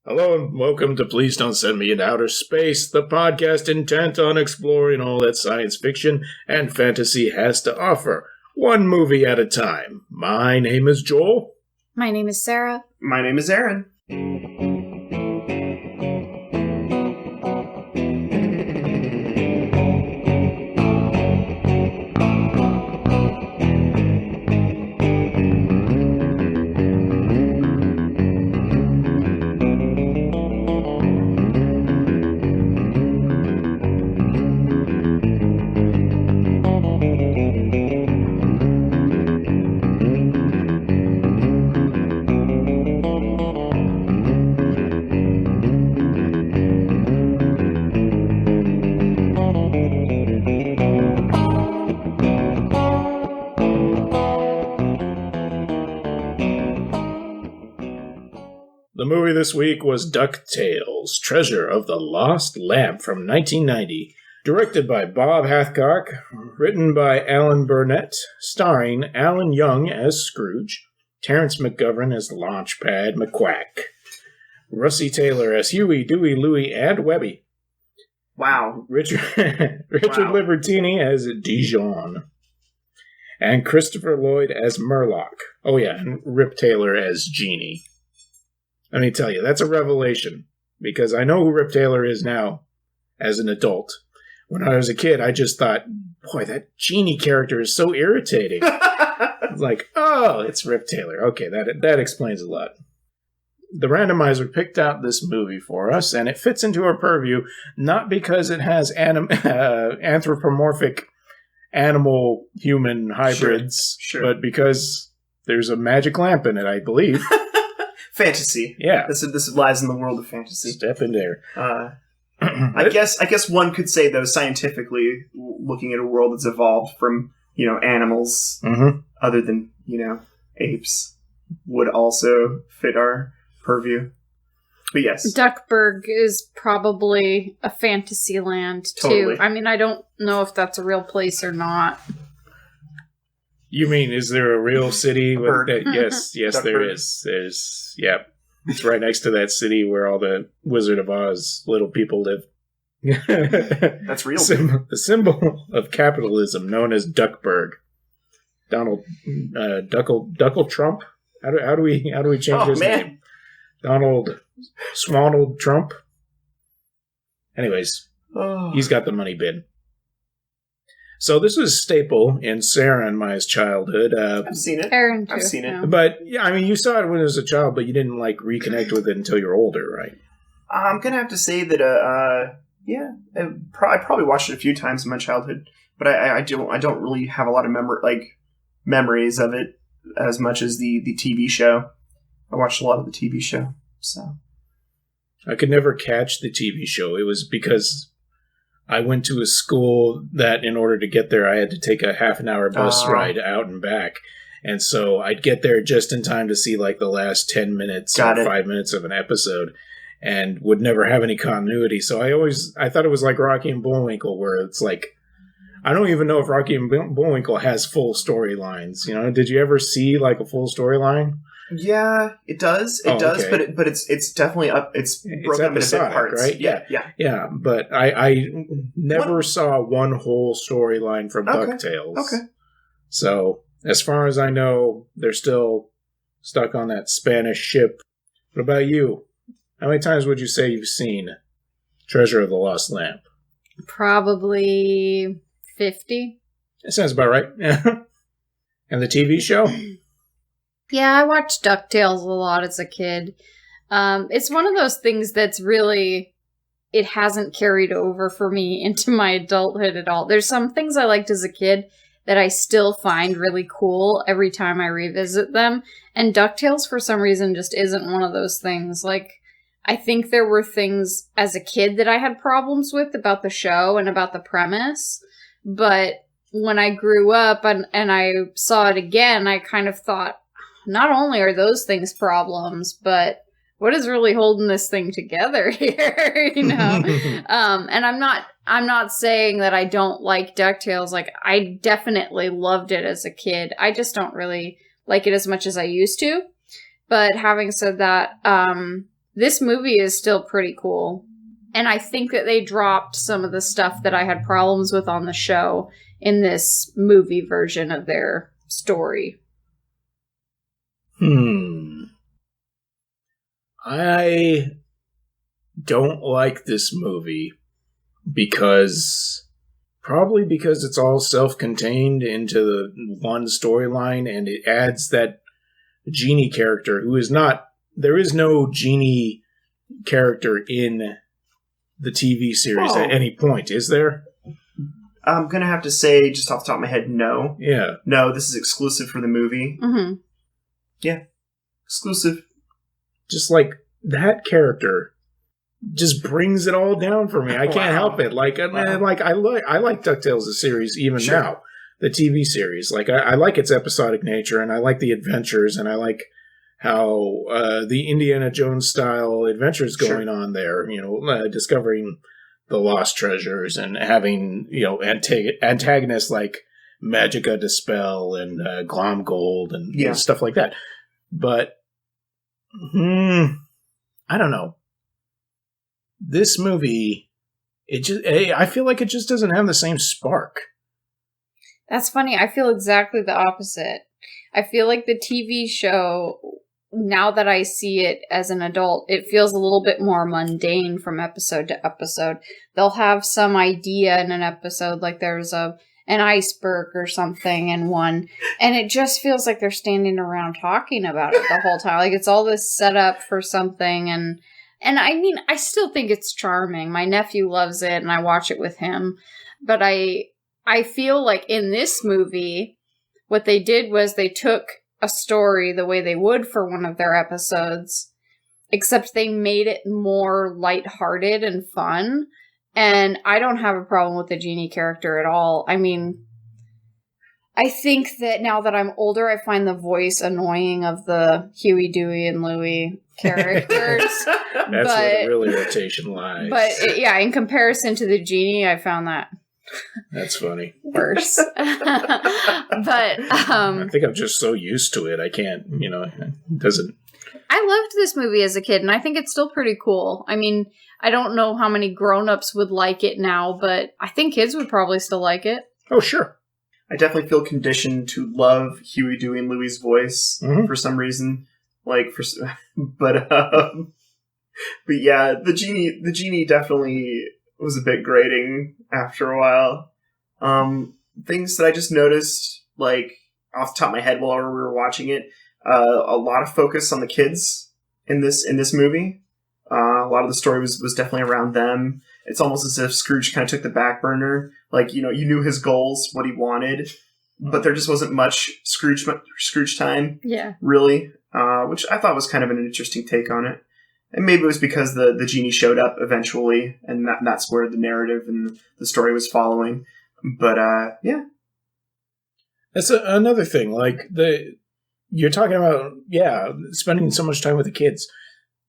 Hello and welcome to Please Don't Send Me into Outer Space, the podcast intent on exploring all that science fiction and fantasy has to offer, one movie at a time. My name is Joel. My name is Sarah. My name is Aaron. The movie this week was Ducktales, Treasure of the Lost Lamp from 1990, directed by Bob Hathcock, written by Alan Burnett, starring Alan Young as Scrooge, Terrence McGovern as Launchpad McQuack, Russi Taylor as Huey, Dewey, Louie, and Webby. Wow. Richard Libertini as Dijon, and Christopher Lloyd as Murloc. Oh yeah, and Rip Taylor as Genie. Let me tell you, that's a revelation, because I know who Rip Taylor is now as an adult. When I was a kid, I just thought, boy, that Genie character is so irritating. It's like, oh, it's Rip Taylor. Okay, that explains a lot. The randomizer picked out this movie for us, and it fits into our purview, not because it has anthropomorphic animal-human hybrids, Sure. but because there's a magic lamp in it, I believe. Fantasy. Yeah. This lies in the world of fantasy. Step in there. I guess one could say, though, scientifically, looking at a world that's evolved from, animals other than, apes, would also fit our purview. But yes. Duckburg is probably a fantasy land, too. Totally. I mean, I don't know if that's a real place or not. You mean, is there a real city? With that? Yes, there Duckburg. is. There's, yeah. It's right next to that city where all the Wizard of Oz little people live. That's real. The symbol of capitalism known as Duckburg. Donald Duckle Trump? How do we change his name? Donald Swanald Trump? Anyways, he's got the money bin. So this was a staple in Sarah and my childhood. I've seen it. Aaron, too. I've seen it. Yeah. But, yeah, I mean, you saw it when you was a child, but you didn't, reconnect with it until you're older, right? I'm going to have to say that, I probably watched it a few times in my childhood, but I don't really have a lot of memories of it as much as the TV show. I watched a lot of the TV show, so. I could never catch the TV show. It was because I went to a school that in order to get there, I had to take a half-an-hour bus ride out and back. And so I'd get there just in time to see, the last 10 minutes or 5 minutes of an episode and would never have any continuity. So I thought it was like Rocky and Bullwinkle, where it's I don't even know if Rocky and Bullwinkle has full storylines. Did you ever see, a full storyline? Yeah, it does. It does, okay. But it's definitely up. It's broken up into bit parts, right? Yeah. But I never saw one whole storyline from Ducktales. Okay. So as far as I know, they're still stuck on that Spanish ship. What about you? How many times would you say you've seen Treasure of the Lost Lamp? Probably 50. That sounds about right. And the TV show? Yeah, I watched DuckTales a lot as a kid. It's one of those things that's really, it hasn't carried over for me into my adulthood at all. There's some things I liked as a kid that I still find really cool every time I revisit them. And DuckTales, for some reason, just isn't one of those things. I think there were things as a kid that I had problems with about the show and about the premise. But when I grew up and I saw it again, I kind of thought, not only are those things problems, but what is really holding this thing together here? And I'm not saying that I don't like DuckTales. I definitely loved it as a kid. I just don't really like it as much as I used to. But having said that, this movie is still pretty cool. And I think that they dropped some of the stuff that I had problems with on the show in this movie version of their story. I don't like this movie probably because it's all self-contained into the one storyline, and it adds that Genie character who is not... There is no Genie character in the TV series at any point, is there? I'm going to have to say, just off the top of my head, no. Yeah. No, this is exclusive for the movie. Mm-hmm. Yeah. Exclusive. Just like that character just brings it all down for me. I can't help it. Like, I like Ducktales, the series, even now. The TV series. Like, I like its episodic nature, and I like the adventures, and I like how the Indiana Jones style adventures going on there. You know, discovering the lost treasures and having, you know, antagonists like Magica Dispel and Glomgold and stuff like that. But I don't know. This movie, I feel like it just doesn't have the same spark. That's funny. I feel exactly the opposite. I feel like the TV show, now that I see it as an adult, it feels a little bit more mundane from episode to episode. They'll have some idea in an episode, like there's an iceberg or something in one, and it just feels like they're standing around talking about it the whole time. Like it's all this setup for something, and I mean, I still think it's charming. My nephew loves it, and I watch it with him. But I feel like in this movie, what they did was they took a story the way they would for one of their episodes, except they made it more lighthearted and fun. And I don't have a problem with the Genie character at all. I mean, I think that now that I'm older, I find the voice annoying of the Huey, Dewey, and Louie characters. That's where the real irritation lies. But in comparison to the Genie, I found that that's funny. Worse. But I think I'm just so used to it. I can't, you know, it doesn't. I loved this movie as a kid, and I think it's still pretty cool. I mean, I don't know how many grown-ups would like it now, but I think kids would probably still like it. Oh, sure. I definitely feel conditioned to love Huey, Dewey, and Louie's voice for some reason. But yeah, the genie definitely was a bit grating after a while. Things that I just noticed, like off the top of my head while we were watching it, a lot of focus on the kids in this movie. A lot of the story was definitely around them. It's almost as if Scrooge kind of took the back burner. Like, you know, you knew his goals, what he wanted, but there just wasn't much Scrooge time. Yeah. Really. Which I thought was kind of an interesting take on it. And maybe it was because the genie showed up eventually, and that's where the narrative and the story was following. But, yeah. That's another thing. Like, you're talking about, spending so much time with the kids.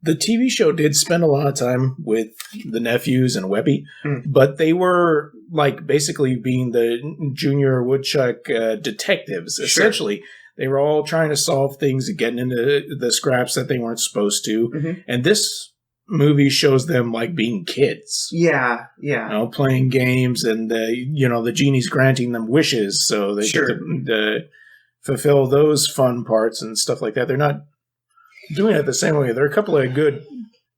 The TV show did spend a lot of time with the nephews and Webby, but they were like basically being the Junior Woodchuck detectives. Essentially, they were all trying to solve things and getting into the scraps that they weren't supposed to. And this movie shows them like being kids. Yeah. You know, playing games, and the genie's granting them wishes, so they get to fulfill those fun parts and stuff like that. They're not doing it the same way. There are a couple of good,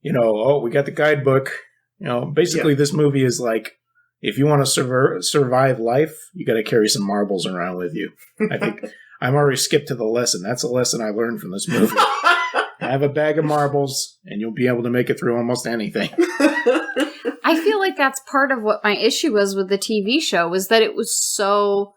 we got the guidebook. Basically this movie is like, if you want to survive life, you got to carry some marbles around with you. I think I'm already skipped to the lesson. That's a lesson I learned from this movie. Have a bag of marbles, and you'll be able to make it through almost anything. I feel like that's part of what my issue was with the TV show, was that it was so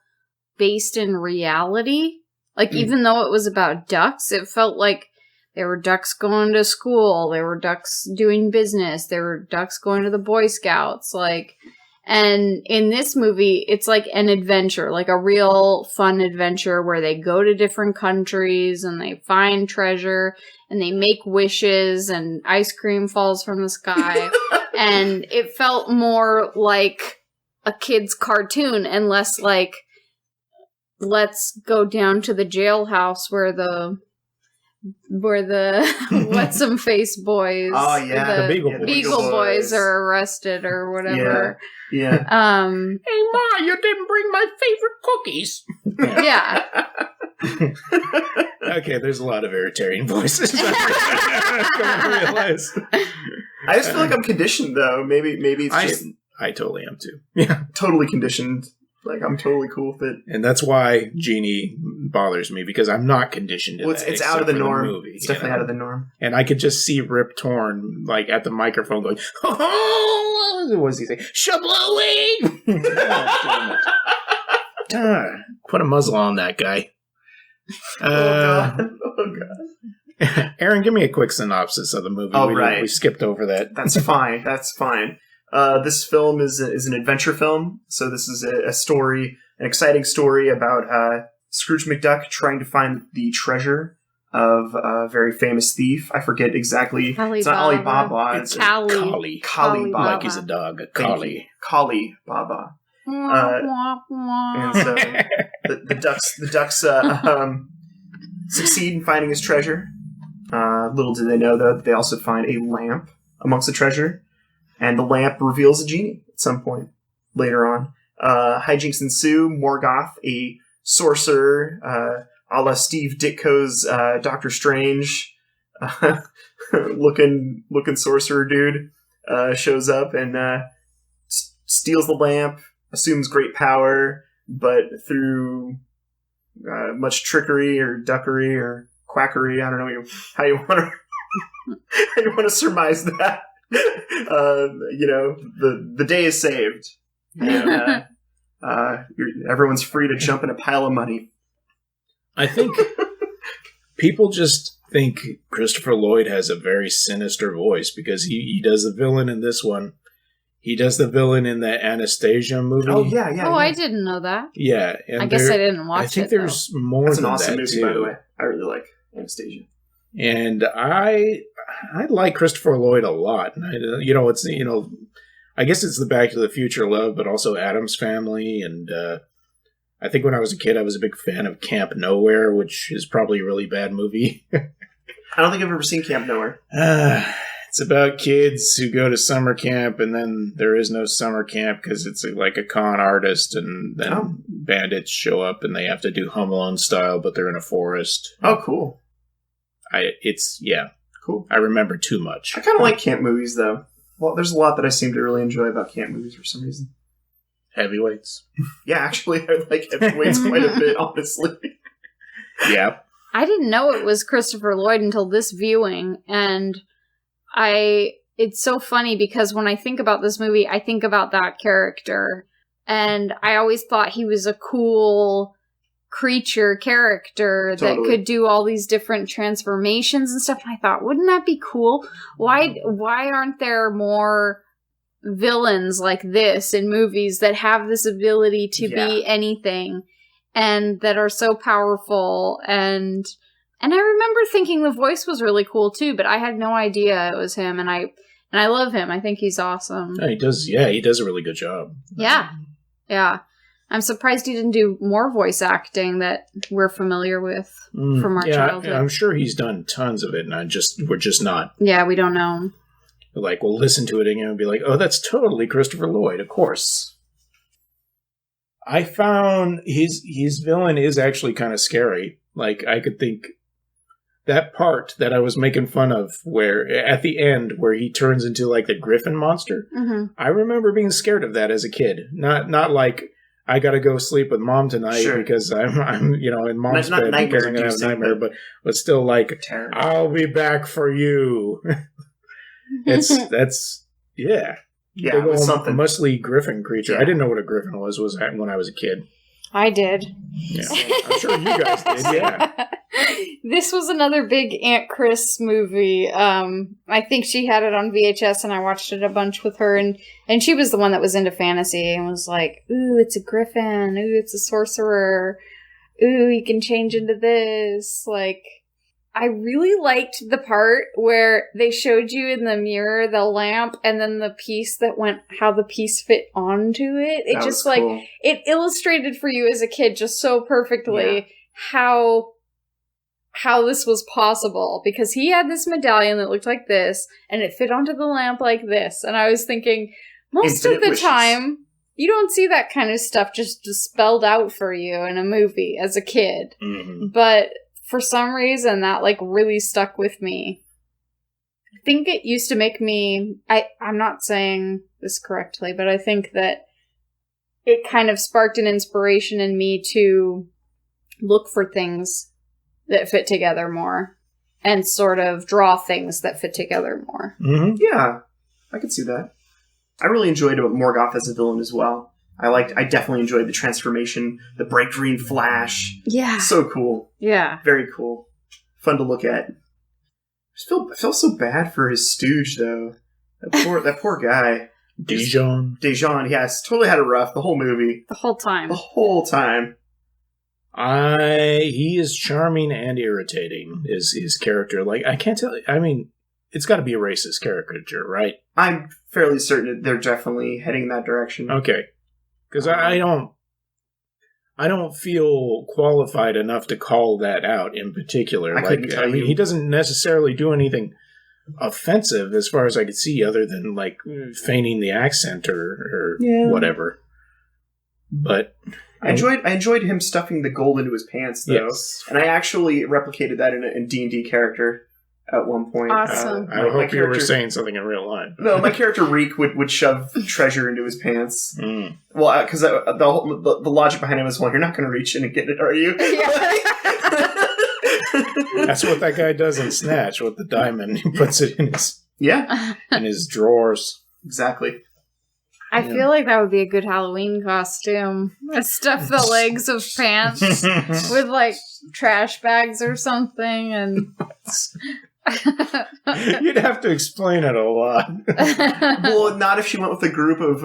based in reality. Like, even though it was about ducks, it felt like there were ducks going to school. There were ducks doing business. There were ducks going to the Boy Scouts. And in this movie, it's like an adventure, like a real fun adventure where they go to different countries and they find treasure and they make wishes and ice cream falls from the sky. And it felt more like a kid's cartoon and less like, let's go down to the jailhouse where the where the what's-some-face boys, the Beagle Boys are arrested or whatever. Yeah. Hey, Ma, you didn't bring my favorite cookies. Yeah. Okay, there's a lot of Veritarian voices. I realize. I just feel like I'm conditioned, though. Maybe it's just... I totally am, too. Yeah. Totally conditioned. Like, I'm totally cool with it. And that's why Genie bothers me, because I'm not conditioned to that. It's out of the norm. Movie, it's definitely out of the norm. And I could just see Rip Torn, like, at the microphone going, oh, what does he say? Shablooey! Oh, damn it. Put a muzzle on that guy. Oh, God. Aaron, give me a quick synopsis of the movie. Right. We skipped over that. That's fine. This film is an adventure film. So this is a story, an exciting story about Scrooge McDuck trying to find the treasure of a very famous thief. I forget exactly. It's not Alibaba. It's Collie. Collie Baba. Like he's a dog. A Collie. Collie Baba. And so the ducks succeed in finding his treasure. Little do they know, though, that they also find a lamp amongst the treasure. And the lamp reveals a genie at some point later on. Hijinks ensue. Morgoth, a sorcerer, a la Steve Ditko's Doctor Strange, looking sorcerer dude, shows up and steals the lamp, assumes great power, but through much trickery or duckery or quackery, I don't know how you want to surmise that. The day is saved. Everyone's free to jump in a pile of money. I think people just think Christopher Lloyd has a very sinister voice because he does the villain in this one. He does the villain in the Anastasia movie. Oh, yeah. I didn't know that. Yeah. And I guess I didn't watch it, I think there's more That's than an awesome that, movie, too. by the way. I really like Anastasia. And I like Christopher Lloyd a lot. And I guess it's the Back to the Future love, but also Addams Family. And I think when I was a kid, I was a big fan of Camp Nowhere, which is probably a really bad movie. I don't think I've ever seen Camp Nowhere. It's about kids who go to summer camp, and then there is no summer camp because it's like a con artist, and then bandits show up, and they have to do Home Alone style, but they're in a forest. Oh, cool. Cool. I remember too much. I kind of like camp movies, though. Well, there's a lot that I seem to really enjoy about camp movies for some reason. Heavyweights. Yeah, actually, I like heavyweights quite a bit, honestly. Yeah. I didn't know it was Christopher Lloyd until this viewing, and it's so funny because when I think about this movie, I think about that character, and I always thought he was a cool character that could do all these different transformations and stuff. And I thought, wouldn't that be cool? Why aren't there more villains like this in movies that have this ability to be anything and that are so powerful? And I remember thinking the voice was really cool too, but I had no idea it was him, and I love him. I think he's awesome. Yeah, he does a really good job. Yeah. I'm surprised he didn't do more voice acting that we're familiar with from our childhood. I'm sure he's done tons of it, and we're just not. Yeah, we don't know. Like, we'll listen to it again and be like, oh, that's totally Christopher Lloyd, of course. I found his villain is actually kind of scary. Like, I could think that part that I was making fun of, where at the end where he turns into like the Griffin monster. Mm-hmm. I remember being scared of that as a kid. Not like I got to go sleep with mom tonight because I'm in mom's bed because I'm gonna have a nightmare. But still, like, I'll be back for you. That's it was something. Muscly Griffin creature. I didn't know what a Griffin was when I was a kid. I did. Yeah, I'm sure you guys did. Yeah. This was another big Aunt Chris movie. I think she had it on VHS, and I watched it a bunch with her. And she was the one that was into fantasy and was like, "Ooh, it's a griffin. Ooh, it's a sorcerer. Ooh, you can change into this." Like, I really liked the part where they showed you in the mirror the lamp and then the piece how the piece fit onto it. It just cool. It illustrated for you as a kid just so perfectly how how this was possible, because he had this medallion that looked like this, and it fit onto the lamp like this, and I was thinking, most of the time, you don't see that kind of stuff just spelled out for you in a movie as a kid. Mm-hmm. But for some reason, that, like, really stuck with me. I think it used to make me... I'm not saying this correctly, but I think that it kind of sparked an inspiration in me to look for things that fit together more, and sort of draw things that fit together more. Mm-hmm. Yeah, I could see that. I really enjoyed Morgoth as a villain as well. I definitely enjoyed the transformation, the bright green flash. Yeah. So cool. Yeah. Very cool. Fun to look at. I feel so bad for his stooge, though. That poor guy. Dijon, yes. Totally had it rough the whole movie. The whole time. He is charming and irritating, is his character. Like, I can't tell... I mean, it's got to be a racist caricature, right? I'm fairly certain that they're definitely heading in that direction. Okay. Because I don't feel qualified enough to call that out in particular. I mean, he doesn't necessarily do anything offensive as far as I could see, other than, like, feigning the accent or whatever. But... I enjoyed him stuffing the gold into his pants, though. Yes. And I actually replicated that in a D&D character at one point. Awesome. I hope you were saying something in real life. No, my character Reek would shove treasure into his pants. Mm. Well, because the logic behind him is, well, you're not going to reach in and get it, are you? Yeah. That's what that guy does in Snatch with the diamond. He puts it in his drawers. Exactly. I feel like that would be a good Halloween costume. Stuff the legs of pants with, like, trash bags or something, and... You'd have to explain it a lot. Well, not if she went with a group of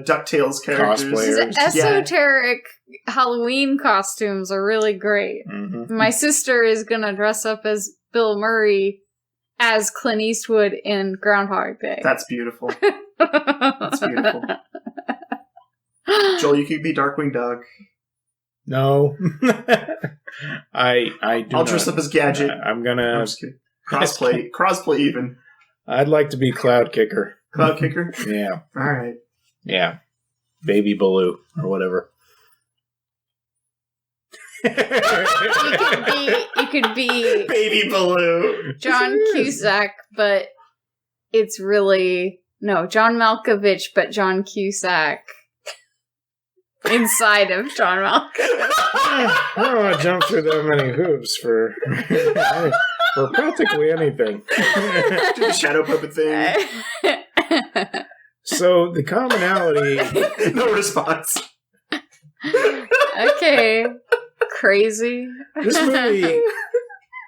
Ducktales characters. Cosplayers. Esoteric Halloween costumes are really great. Mm-hmm. My sister is gonna dress up as Bill Murray as Clint Eastwood in Groundhog Day. That's beautiful. That's beautiful. Joel, you could be Darkwing Duck. No. I do I'll dress up as Gadget. I'm gonna... Crossplay even. I'd like to be Cloud Kicker. Cloud Kicker? Yeah. Alright. Yeah. Baby Baloo, or whatever. You could be Baby Baloo. John Cusack, but it's really... No, John Malkovich, but John Cusack. Inside of John Malkovich. I don't want to jump through that many hoops for practically anything. Do the shadow puppet thing. So, the commonality... No response. Okay. Crazy. This movie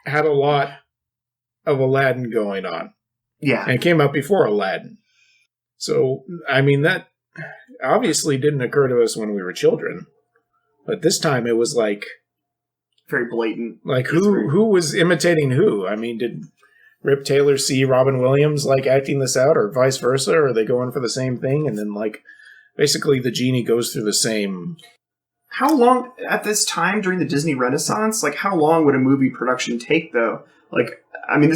had a lot of Aladdin going on. Yeah. And it came out before Aladdin. So, I mean, that obviously didn't occur to us when we were children. But this time it was like... Very blatant. Like, who was imitating who? I mean, did Rip Taylor see Robin Williams, like, acting this out, or vice versa? Or are they going for the same thing? And then, like, basically the genie goes through the same... How long, at this time during the Disney Renaissance, like, how long would a movie production take, though? Like, I mean,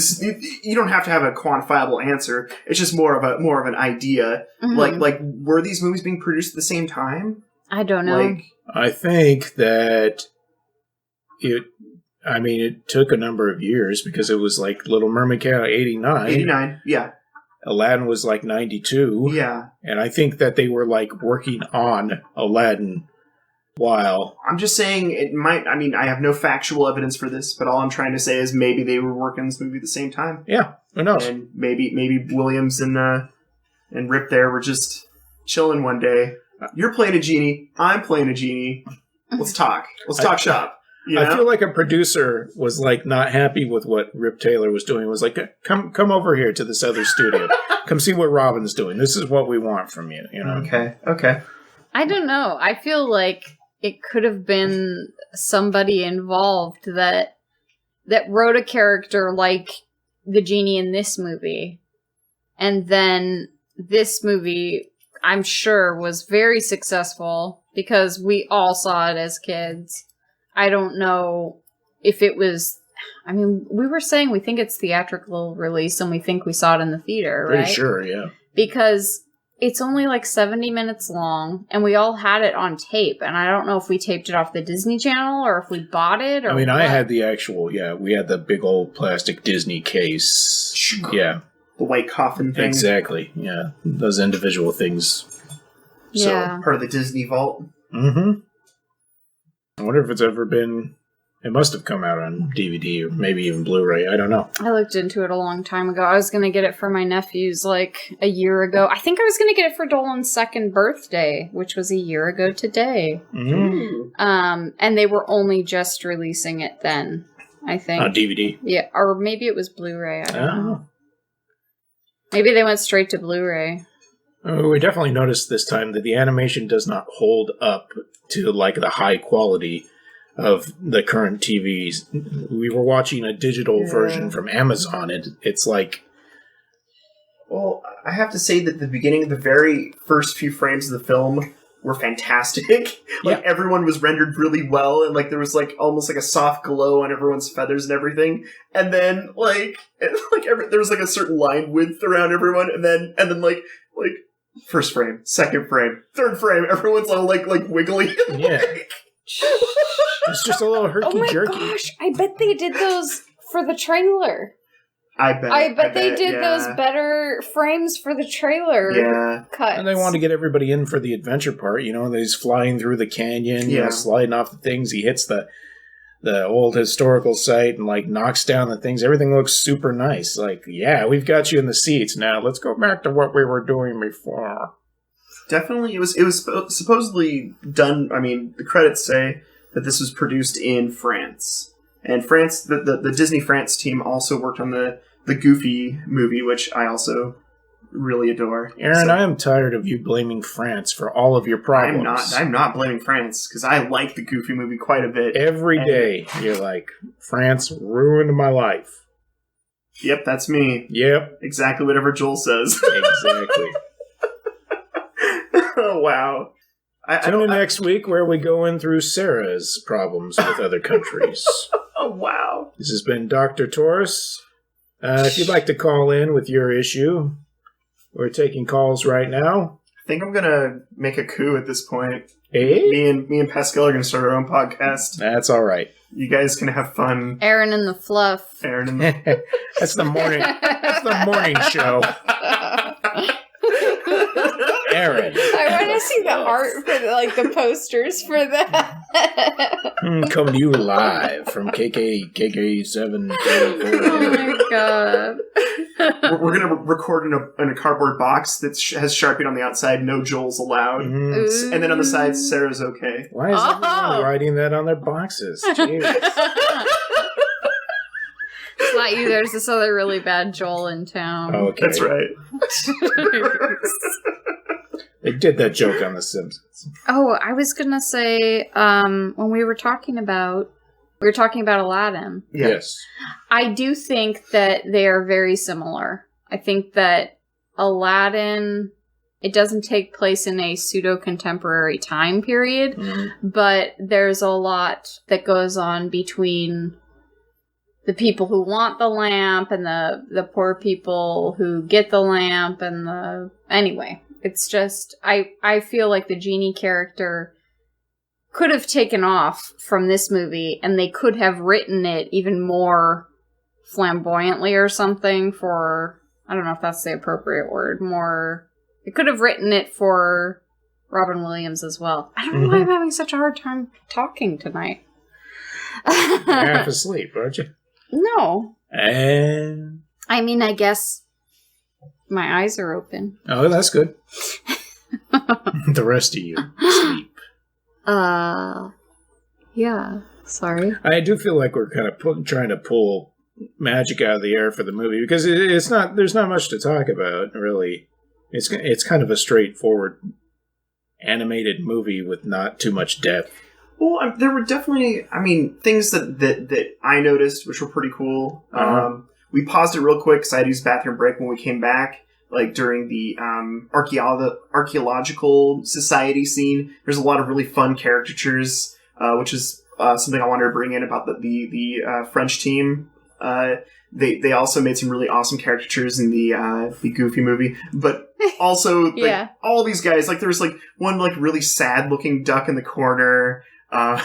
you don't have to have a quantifiable answer. It's just more of an idea. Mm-hmm. Like, were these movies being produced at the same time? I don't know. Like, I think that it took a number of years, because it was like Little Mermaid came out 89. 89, yeah. Aladdin was like 92. Yeah. And I think that they were like working on Aladdin while... I'm just saying it might... I mean, I have no factual evidence for this, but all I'm trying to say is maybe they were working on this movie at the same time. Yeah, who knows? And maybe Williams and Rip there were just chilling one day. You're playing a genie. I'm playing a genie. Let's talk. Let's talk shop. You know? I feel like a producer was like not happy with what Rip Taylor was doing. Was like, come over here to this other studio. Come see what Robin's doing. This is what we want from you. You know? Okay. I don't know. I feel like it could have been somebody involved that wrote a character like the genie in this movie, and then this movie, I'm sure, was very successful because we all saw it as kids. I don't know if it was... I mean, we were saying we think it's theatrical release and we think we saw it in the theater, right? Pretty sure, yeah. Because it's only like 70 minutes long, and we all had it on tape, and I don't know if we taped it off the Disney Channel or if we bought it or I mean, what. I had the actual, we had the big old plastic Disney case. Yeah. The white coffin thing. Exactly, yeah. Those individual things. Yeah. So, part of the Disney vault. Mm-hmm. I wonder if it's ever been... It must have come out on DVD or maybe even Blu-ray. I don't know. I looked into it a long time ago. I was going to get it for my nephews like a year ago. I think I was going to get it for Dolan's second birthday, which was a year ago today. Mm-hmm. And they were only just releasing it then, I think. On DVD? Yeah, or maybe it was Blu-ray. I don't know. Oh. Maybe they went straight to Blu-ray. We definitely noticed this time that the animation does not hold up to like the high quality of the current TVs. We were watching a digital version from Amazon. It's like... Well, I have to say that the beginning, the very first few frames of the film were fantastic. Everyone was rendered really well, and like there was like almost like a soft glow on everyone's feathers and everything. And then there was like a certain line width around everyone, and then like first frame, second frame, third frame, everyone's all like wiggly. Yeah. It's just a little herky-jerky. Oh my gosh, I bet they did those for the trailer. I bet they did those better frames for the trailer cuts. And they want to get everybody in for the adventure part, he's flying through the canyon, sliding off the things, he hits the old historical site and like knocks down the things. Everything looks super nice. Like, yeah, we've got you in the seats now. Let's go back to what we were doing before. Definitely, it was supposedly done. I mean, the credits say that this was produced in France, and France. The Disney France team also worked on the Goofy movie, which I also really adore. Aaron, I am tired of you blaming France for all of your problems. I'm not blaming France because I like the Goofy movie quite a bit. Every day you're like, France ruined my life. Yep, that's me. Yep, exactly whatever Joel says. Exactly. Oh, wow. Tune in next week where we go in through Sarah's problems with other countries. Oh, wow. This has been Dr. Taurus. If you'd like to call in with your issue, we're taking calls right now. I think I'm going to make a coup at this point. Hey? Me and Pascal are going to start our own podcast. That's all right. You guys can have fun. Aaron and the Fluff. Aaron and the... That's the morning. That's the morning show. Aaron. I want to see the art for the posters for that. Coming to you live from KK7. Oh my god. We're going to record in a cardboard box that has Sharpie on the outside, no Joel's allowed. Mm-hmm. And then on the sides, Sarah's okay. Why is everyone writing that on their boxes? Jeez. It's not you. There's this other really bad Joel in town. Oh, okay. That's right. They did that joke on The Simpsons. Oh, I was gonna say, when we were talking about Aladdin. Yes. I do think that they are very similar. I think that Aladdin, it doesn't take place in a pseudo-contemporary time period, but there's a lot that goes on between the people who want the lamp and the poor people who get the lamp and anyway, it's just, I feel like the genie character could have taken off from this movie and they could have written it even more flamboyantly or something for, I don't know if that's the appropriate word, they could have written it for Robin Williams as well. I don't know why I'm having such a hard time talking tonight. You're half asleep, aren't you? No. And I mean, I guess my eyes are open. Oh, that's good. The rest of you sleep. Yeah. Sorry. I do feel like we're kind of trying to pull magic out of the air for the movie because it's not. There's not much to talk about, really. It's kind of a straightforward animated movie with not too much depth. Well, there were definitely, things that I noticed, which were pretty cool. We paused it real quick because I had to use bathroom break when we came back, like during the archaeological society scene. There's a lot of really fun caricatures, which is something I wanted to bring in about the French team. They also made some really awesome caricatures in the Goofy movie, but also all these guys, like there was like one like really sad looking duck in the corner.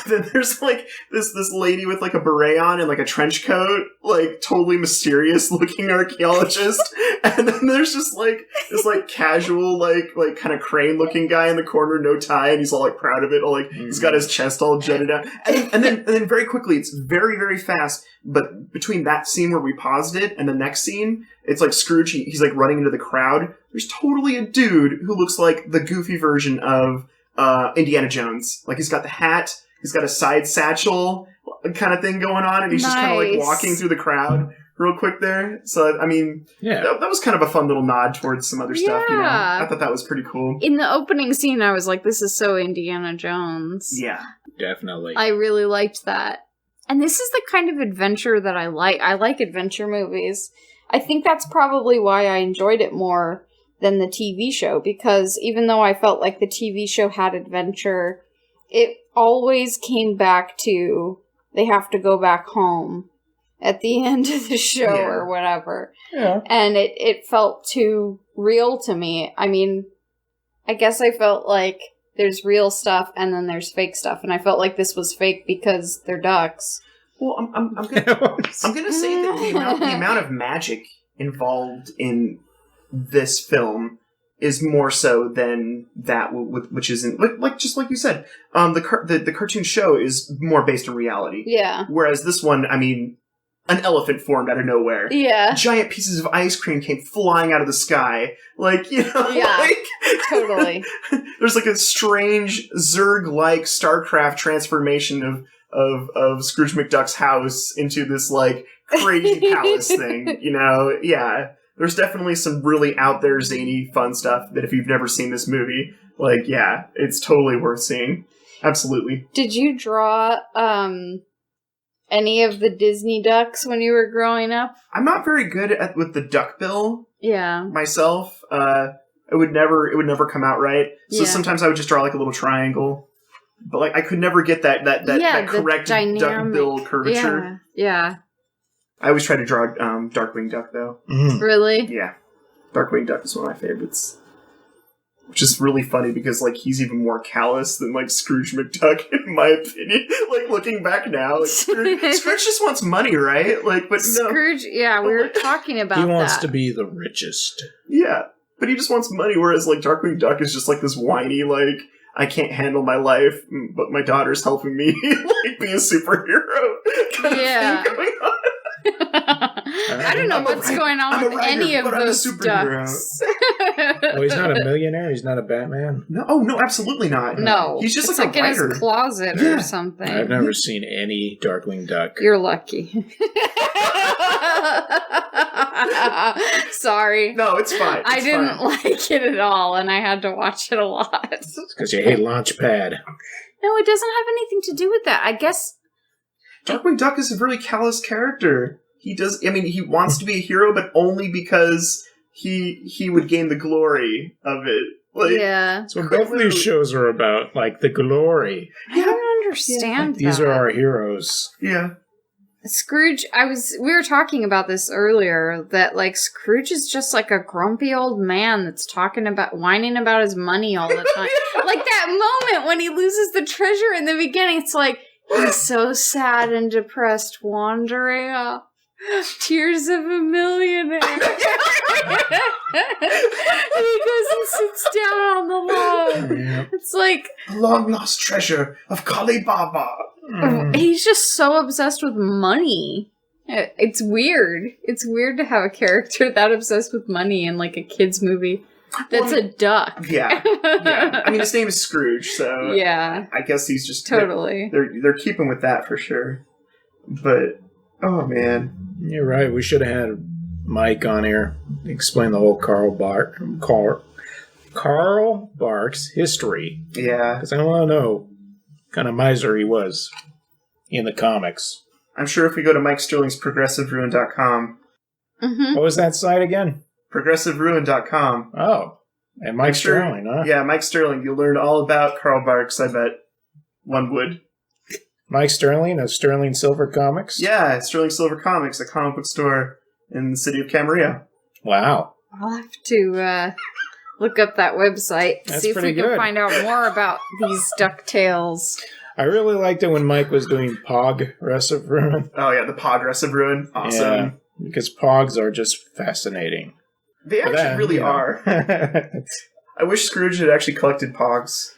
Then there's like this lady with like a beret on and like a trench coat, like totally mysterious looking archaeologist. And then there's just like this like casual like kind of crane looking guy in the corner, no tie, and he's all like proud of it. All like he's got his chest all jutted out. And then very quickly, it's very very fast. But between that scene where we paused it and the next scene, it's like Scrooge. He's like running into the crowd. There's totally a dude who looks like the Goofy version of Indiana Jones. Like he's got the hat, he's got a side satchel kind of thing going on, and he's just kind of like walking through the crowd real quick there. So I mean, that was kind of a fun little nod towards some other stuff. You know, I thought that was pretty cool. In the opening scene, I was like, "This is so Indiana Jones." Yeah, definitely. I really liked that, and this is the kind of adventure that I like. I like adventure movies. I think that's probably why I enjoyed it more than the TV show, because even though I felt like the TV show had adventure, it always came back to they have to go back home at the end of the show or whatever. Yeah. And it felt too real to me. I mean, I guess I felt like there's real stuff and then there's fake stuff, and I felt like this was fake because they're ducks. Well, I'm gonna say that the amount of magic involved in this film is more so than that, which isn't like just like you said. The cartoon show is more based in reality. Yeah. Whereas this one, I mean, an elephant formed out of nowhere. Yeah. Giant pieces of ice cream came flying out of the sky. Like, you know, yeah, totally. There's like a strange Zurg-like StarCraft transformation of Scrooge McDuck's house into this like crazy palace thing. You know, yeah. There's definitely some really out there, zany, fun stuff that if you've never seen this movie, like, yeah, it's totally worth seeing. Absolutely. Did you draw any of the Disney ducks when you were growing up? I'm not very good with the duck bill. Yeah. Myself, it would never come out right. So sometimes I would just draw like a little triangle, but like I could never get that correct duck bill curvature. Yeah. I always try to draw Darkwing Duck, though. Mm. Really? Yeah. Darkwing Duck is one of my favorites. Which is really funny because, like, he's even more callous than, like, Scrooge McDuck, in my opinion. Like, looking back now, like, Scrooge just wants money, right? Like, but no. Scrooge, yeah, we were talking about that. He wants to be the richest. Yeah. But he just wants money, whereas, like, Darkwing Duck is just, like, this whiny, like, I can't handle my life, but my daughter's helping me, like, be a superhero kind of thing going on. I don't know what's going on with any of those ducks. Oh, he's not a millionaire? He's not a Batman? No, absolutely not. No. He's just like a writer. In his closet or something. I've never seen any Darkwing Duck. You're lucky. Sorry. No, it's fine. I didn't like it at all, and I had to watch it a lot. It's because you hate Launchpad. No, it doesn't have anything to do with that. I guess Darkwing Duck is a really callous character. He wants to be a hero, but only because he would gain the glory of it. Like, yeah. So both of these shows are about, like, the glory. I don't understand that. These are our heroes. Yeah. Scrooge, we were talking about this earlier, that, like, Scrooge is just, like, a grumpy old man that's whining about his money all the time. Like, that moment when he loses the treasure in the beginning, it's like, he's so sad and depressed, wandering up. Tears of a millionaire. And he goes and sits down on the log. Yep. It's like the long lost treasure of Kali Baba. He's just so obsessed with money. It's weird. It's weird to have a character that obsessed with money in like a kid's movie. That's a duck. Yeah. I mean, his name is Scrooge, so yeah. I guess he's just totally. They're keeping with that for sure. But oh man, you're right. We should have had Mike on here explain the whole Carl Barks history. Yeah, because I want to know what kind of miser he was in the comics. I'm sure if we go to Mike Sterling's ProgressiveRuin.com. Mm-hmm. What was that site again? ProgressiveRuin.com. Oh, and Mike Sterling, huh? Yeah, Mike Sterling. You'll learn all about Carl Barks, I bet. One would. Mike Sterling of Sterling Silver Comics. Yeah, Sterling Silver Comics, a comic book store in the city of Camarillo. Wow. I'll have to look up that website to That's see if we pretty can good. find out more about these DuckTales. I really liked it when Mike was doing Progressive Ruin. Oh yeah, the Progressive Ruin. Awesome. Yeah, because Pogs are just fascinating. They actually really are. I wish Scrooge had actually collected Pogs.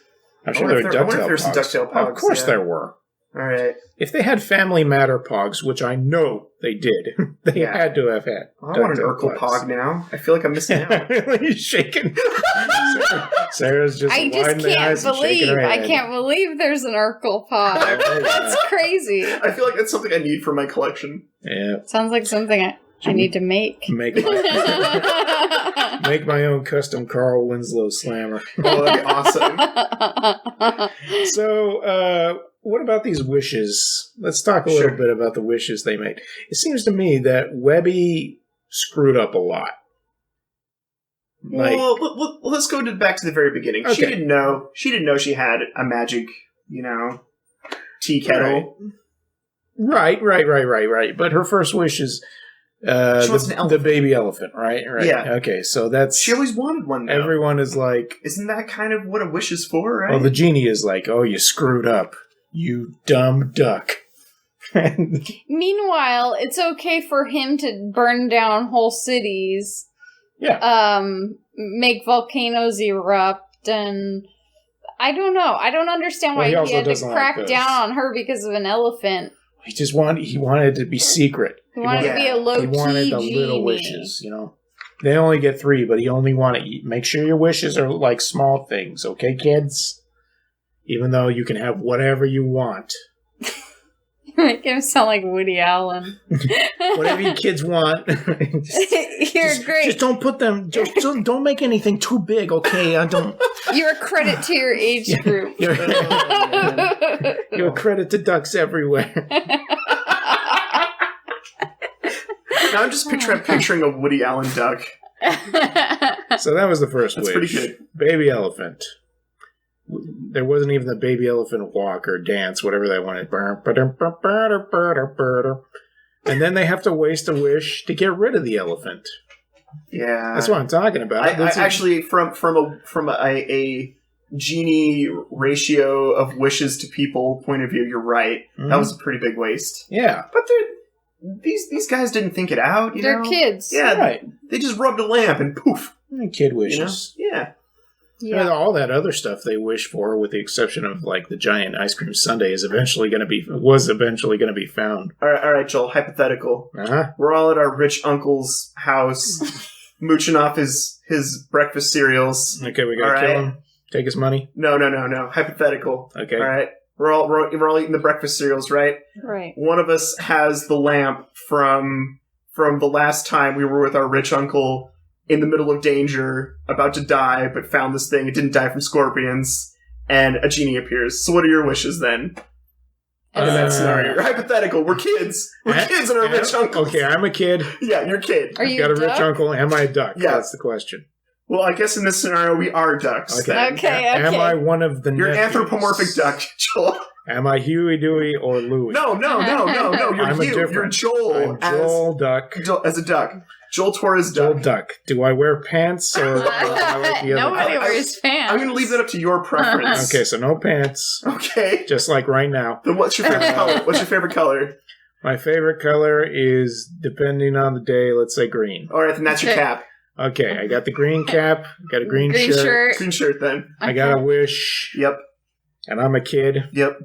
I'm sure there I wonder if there's some DuckTale DuckTale Pogs. Of course yeah. there were. All right. If they had Family Matter Pogs, which I know they did, they had to have had. I want an Urkel Pog now. I feel like I'm missing out. He's shaking. Sarah's just I just can't believe there's an Urkel Pog. That's crazy. I feel like that's something I need for my collection. Yeah. Sounds like something I need to make. Make my own custom Carl Winslow slammer. Oh, that'd be awesome. So, what about these wishes? Let's talk a little bit about the wishes they made. It seems to me that Webby screwed up a lot. Well, let's go back to the very beginning. Okay. She didn't know she had a magic, tea kettle. Right. But her first wish is the baby elephant, right? Yeah. Okay, so that's... She always wanted one, though. Everyone is like... Isn't that kind of what a wish is for, right? Well, the genie is like, oh, you screwed up. You dumb duck. Meanwhile, it's okay for him to burn down whole cities. Yeah. Make volcanoes erupt, and I don't know. I don't understand why he had to crack down on her because of an elephant. He wanted it to be secret. He wanted to be a low-key He wanted the genie. little wishes, They only get 3, but he only wanted... Make sure your wishes are like small things, okay, kids? Even though you can have whatever you want. You make him sound like Woody Allen. Whatever you kids want. You're great. Just don't put them... don't make anything too big, okay? You're a credit to your age group. You're a credit to ducks everywhere. Now I'm just picturing a Woody Allen duck. So that was the first wish. That's pretty good. Baby elephant. There wasn't even the baby elephant walk or dance, whatever they wanted. And then they have to waste a wish to get rid of the elephant. Yeah, that's what I'm talking about. Actually, from a genie ratio of wishes to people point of view, you're right. Mm-hmm. That was a pretty big waste. Yeah, but these guys didn't think it out. They're kids. Yeah, right. They just rubbed a lamp and poof. Kid wishes. Yeah. Yeah. All that other stuff they wish for, with the exception of like the giant ice cream sundae, was eventually going to be found. All right, Joel. Hypothetical. We're all at our rich uncle's house, mooching off his breakfast cereals. Okay, we gotta kill him. Take his money. No. Hypothetical. Okay. All right. We're all eating the breakfast cereals, right? Right. One of us has the lamp from the last time we were with our rich uncle. In the middle of danger, about to die, but found this thing. It didn't die from scorpions, and a genie appears. So what are your wishes then? In that scenario. You're hypothetical. We're kids. We're kids and our rich uncle. Okay, I'm a kid. Yeah, you're a kid. Are you I've got a rich uncle. Am I a duck? Yeah. That's the question. Well, I guess in this scenario, we are ducks. Okay. Am I one of the You're an nephews? anthropomorphic duck, Joel. Am I Huey, Dewey, or Louie? No. You're Joel. I'm Joel Duck. As a duck. Joel Torres Duck. Joel Duck. Do I wear pants or do I like the other? Nobody wears pants. I'm going to leave that up to your preference. Okay, so no pants. Okay. Just like right now. Then what's your favorite color? What's your favorite color? My favorite color is, depending on the day, let's say green. All right, then that's your cap. Okay, I got the green cap. Got a green shirt. Green shirt, then. I got a wish. Yep. And I'm a kid. Yep.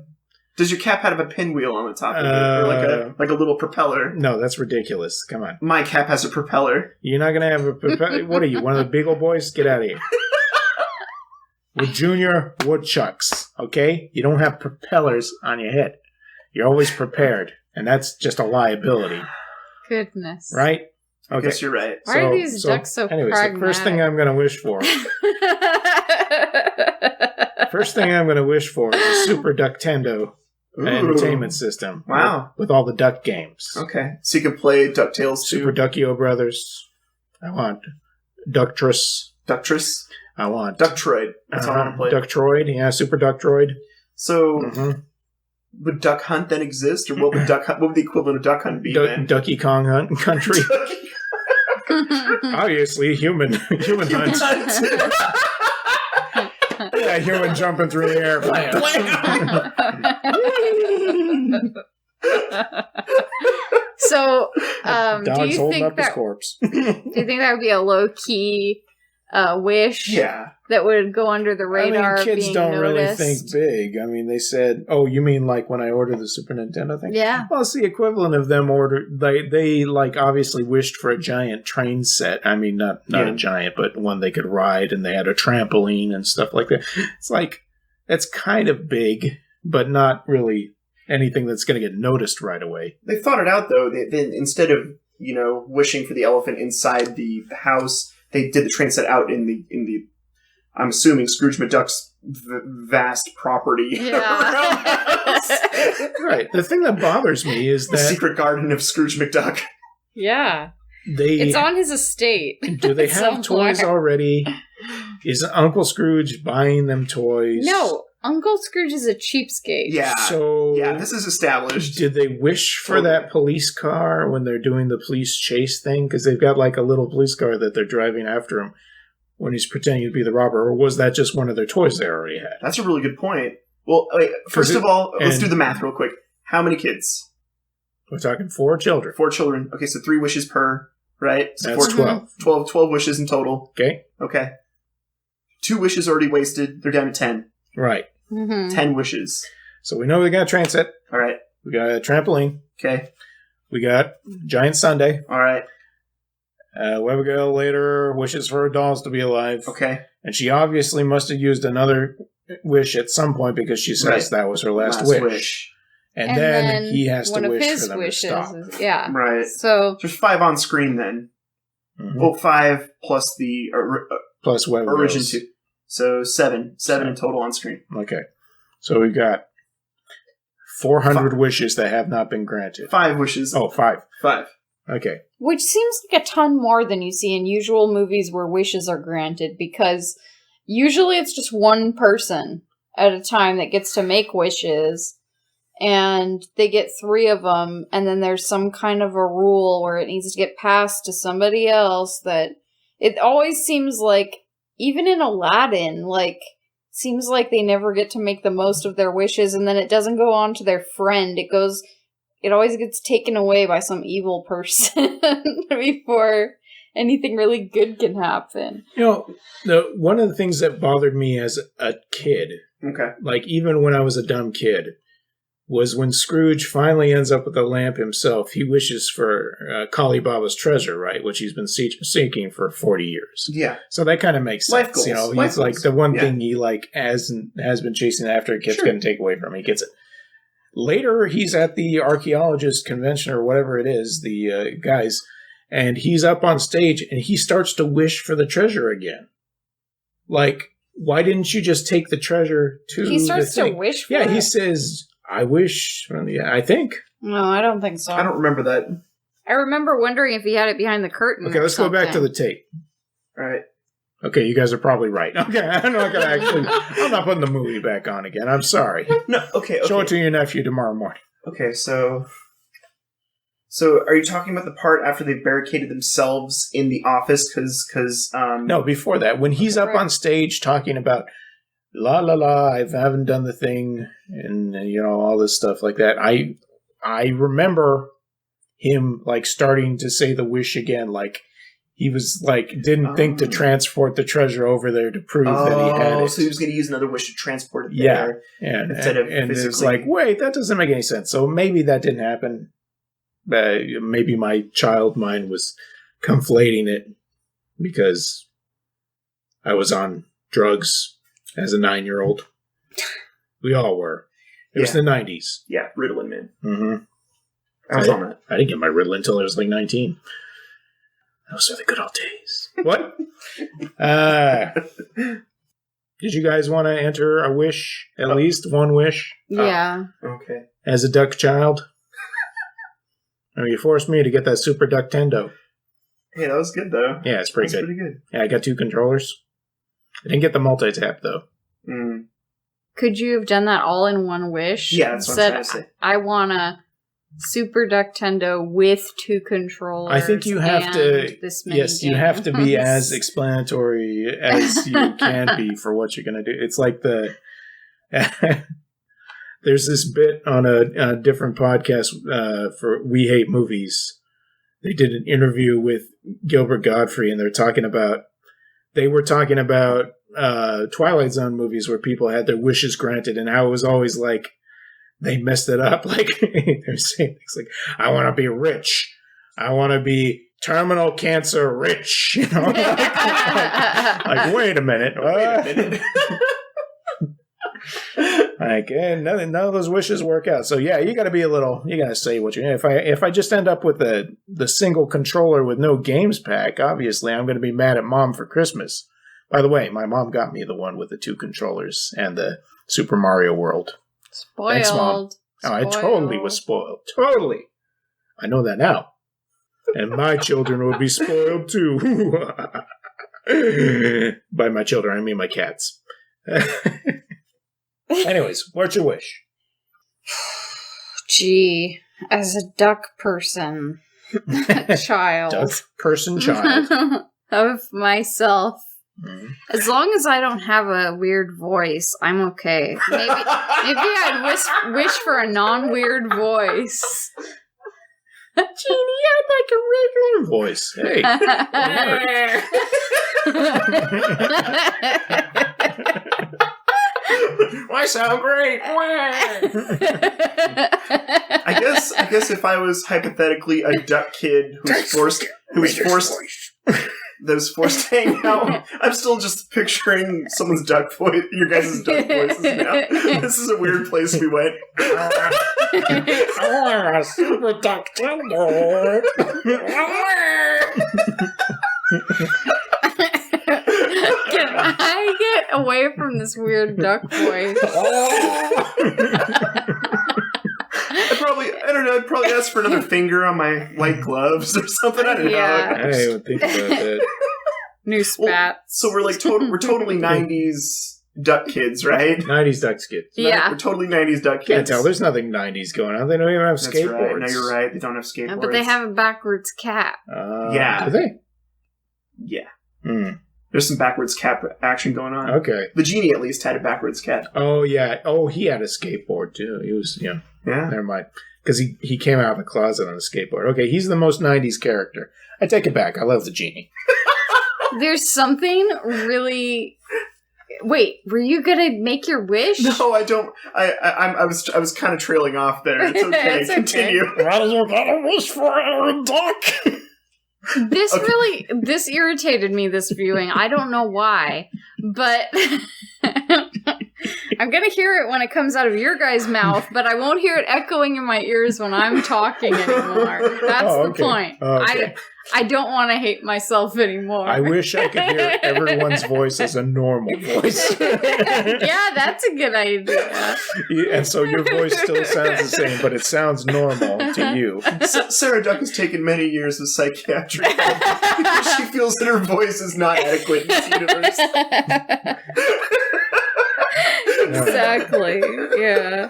Does your cap have a pinwheel on the top of it? Or like a little propeller? No, that's ridiculous. Come on. My cap has a propeller. You're not going to have a propeller? What are you, one of the big old boys? Get out of here. We're junior woodchucks, okay? You don't have propellers on your head. You're always prepared. And that's just a liability. Goodness. Right? Okay. I guess you're right. Why are these ducks so anyway, pragmatic? So first thing I'm going to wish for. First thing I'm going to wish for is a Super Ducktendo entertainment system. Wow. With all the duck games. Okay. So you can play DuckTales 2. Super Duckio Brothers. I want Ducktris. I want Ducktroid. That's all I want to play. Ducktroid. Yeah, Super Ducktroid. So would Duck Hunt then exist, or what would what would the equivalent of Duck Hunt be then? Ducky Kong Hunt Country. Obviously, human hunt. Yeah, human jumping through the air. So, Dog's holding up his corpse. do you think that would be a low key wish? Yeah. That would go under the radar. Kids being don't really noticed? think big. I mean, they said, "Oh, you mean like when I ordered the Super Nintendo thing?" Yeah. Well, it's the equivalent of them They obviously wished for a giant train set. I mean, not a giant, but one they could ride, and they had a trampoline and stuff like that. It's like that's kind of big, but not really anything that's going to get noticed right away. They thought it out though. Then instead of wishing for the elephant inside the house, they did the train set out in the. I'm assuming Scrooge McDuck's vast property. Yeah. Right. The thing that bothers me is the that secret garden of Scrooge McDuck. Yeah. It's on his estate. Do they have toys already? Is Uncle Scrooge buying them toys? No. Uncle Scrooge is a cheapskate. Yeah. So this is established. Did they wish for that police car when they're doing the police chase thing? Because they've got like a little police car that they're driving after him when he's pretending to be the robber, or was that just one of their toys they already had? That's a really good point. Well, wait, first of all, let's do the math real quick. How many kids? We're talking 4 children. 4 children. Okay, so 3 wishes per, right? So that's 12. 12 wishes in total. Okay. 2 wishes already wasted. They're down to 10. Right. 10 wishes. So we know we got a train set. All right. We got a trampoline. Okay. We got giant sundae. All right. Webigail later wishes for her dolls to be alive. Okay. And she obviously must have used another wish at some point because she says that was her last wish. And then he has to wish for them to stop. Yeah. Right. So there's 5 on screen then. Well, 5 plus the plus origin 2. So 7. 7 in total on screen. Okay. So we've got 400 wishes that have not been granted. 5 wishes. Oh, 5. 5. Okay. Which seems like a ton more than you see in usual movies where wishes are granted, because usually it's just one person at a time that gets to make wishes, and they get 3 of them, and then there's some kind of a rule where it needs to get passed to somebody else. That it always seems like, even in Aladdin, seems like they never get to make the most of their wishes, and then it doesn't go on to their friend. It always gets taken away by some evil person before anything really good can happen. One of the things that bothered me as a kid, even when I was a dumb kid, was when Scrooge finally ends up with the lamp himself. He wishes for Kali Baba's treasure, right, which he's been seeking for 40 years. Yeah. So that kind of makes sense. Life goals. He's like the one thing he has been chasing after, it keeps getting taken away from him. He gets it. Later, he's at the archaeologist convention or whatever it is, the guys, and he's up on stage and he starts to wish for the treasure again. Why didn't you just take the treasure to He starts the thing? to wish for it? Yeah, he says, I wish, I think. No, I don't think so. I don't remember that. I remember wondering if he had it behind the curtain. Okay, let's go back to the tape. All right. Okay, you guys are probably right. Okay, I'm not putting the movie back on again. I'm sorry. No, okay. Show it to your nephew tomorrow morning. Okay, so are you talking about the part after they barricaded themselves in the office? Because no, before that, when he's up on stage talking about la la la, I haven't done the thing, and all this stuff like that. I remember him starting to say the wish again, he was didn't think to transport the treasure over there to prove that he had it. So he was going to use another wish to transport it there. Instead of and physically. it's wait, that doesn't make any sense. So maybe that didn't happen. Maybe my child mind was conflating it because I was on drugs as a 9-year-old. We all were. It was the 90s. Yeah, Ritalin, man. Mm-hmm. I was on that. I didn't get my Ritalin until I was 19. Those are the good old days. What? Did you guys want to enter a wish? At least one wish? Yeah. Okay. As a duck child? You forced me to get that Super Ducktendo. Hey, that was good, though. Yeah, it's pretty good. Pretty good. Yeah, I got 2 controllers. I didn't get the multi-tap, though. could you have done that all in one wish? Yeah, that's what I'm trying to say. I want a Super Ducktendo with 2 controllers. I think you have to. Yes, you have to be as explanatory as you can be for what you're going to do. It's like there's this bit on a different podcast for We Hate Movies. They did an interview with Gilbert Gottfried, and they were talking about Twilight Zone movies where people had their wishes granted, and how it was always like they messed it up. Like they're saying things like, "I want to be rich. I want to be terminal cancer rich." You know, like wait a minute. Like, and none of those wishes work out. So yeah, you got to be you got to say what you. If I just end up with the single controller with no games pack, obviously I'm going to be mad at Mom for Christmas. By the way, my mom got me the one with the 2 controllers and the Super Mario World. Spoiled. Thanks, Mom. Oh, I totally was spoiled. Totally. I know that now. And my children will be spoiled too. By my children, I mean my cats. Anyways, what's your wish? Gee, as a duck person, child. Duck person child. Of myself. Mm. As long as I don't have a weird voice, I'm okay. Maybe I'd wish for a non-weird voice. Jeannie, I'd like a regular voice. Hey. I sound great. I guess if I was hypothetically a duck kid who was forced to hang out, I'm still just picturing someone's duck voice, your guys' duck voices now. This is a weird place we went. Oh, Super Ducktales. Can I get away from this weird duck voice? I'd probably ask for another finger on my white gloves or something. I don't know. I didn't even think about that. New spats. So we're totally 90s duck kids, right? 90s duck kids. Yeah. We're totally 90s duck kids. Can't tell. There's nothing 90s going on. They don't even have skateboards. Right. No, you're right. They don't have skateboards. But they have a backwards cat. Yeah. Do they? Yeah. Hmm. There's some backwards cat action going on. Okay. The genie at least had a backwards cat. Oh, yeah. Oh, he had a skateboard, too. He was, Yeah. Never mind. Because he came out of the closet on a skateboard. Okay, he's the most 90s character. I take it back. I love the genie. There's something really... Wait, were you gonna make your wish? No, I don't. I was kind of trailing off there. It's okay. It's Continue. okay. What are you gonna wish for, Aaron Duck? This irritated me, this viewing. I don't know why, but I'm gonna hear it when it comes out of your guys' mouth, but I won't hear it echoing in my ears when I'm talking anymore. That's the point. Okay. I don't want to hate myself anymore. I wish I could hear everyone's voice as a normal voice. Yeah, that's a good idea. And so your voice still sounds the same, but it sounds normal to you. Sarah Duck has taken many years of psychiatric help because she feels that her voice is not adequate in this universe. Exactly. Yeah.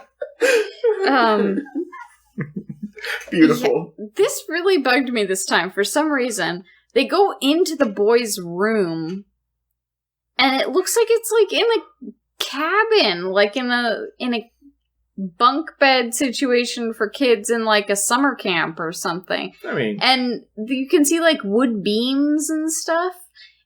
Beautiful. Yeah, this really bugged me this time. For some reason, they go into the boys' room, and it looks like it's like in a cabin, like in a bunk bed situation for kids in like a summer camp or something. I mean, and you can see like wood beams and stuff,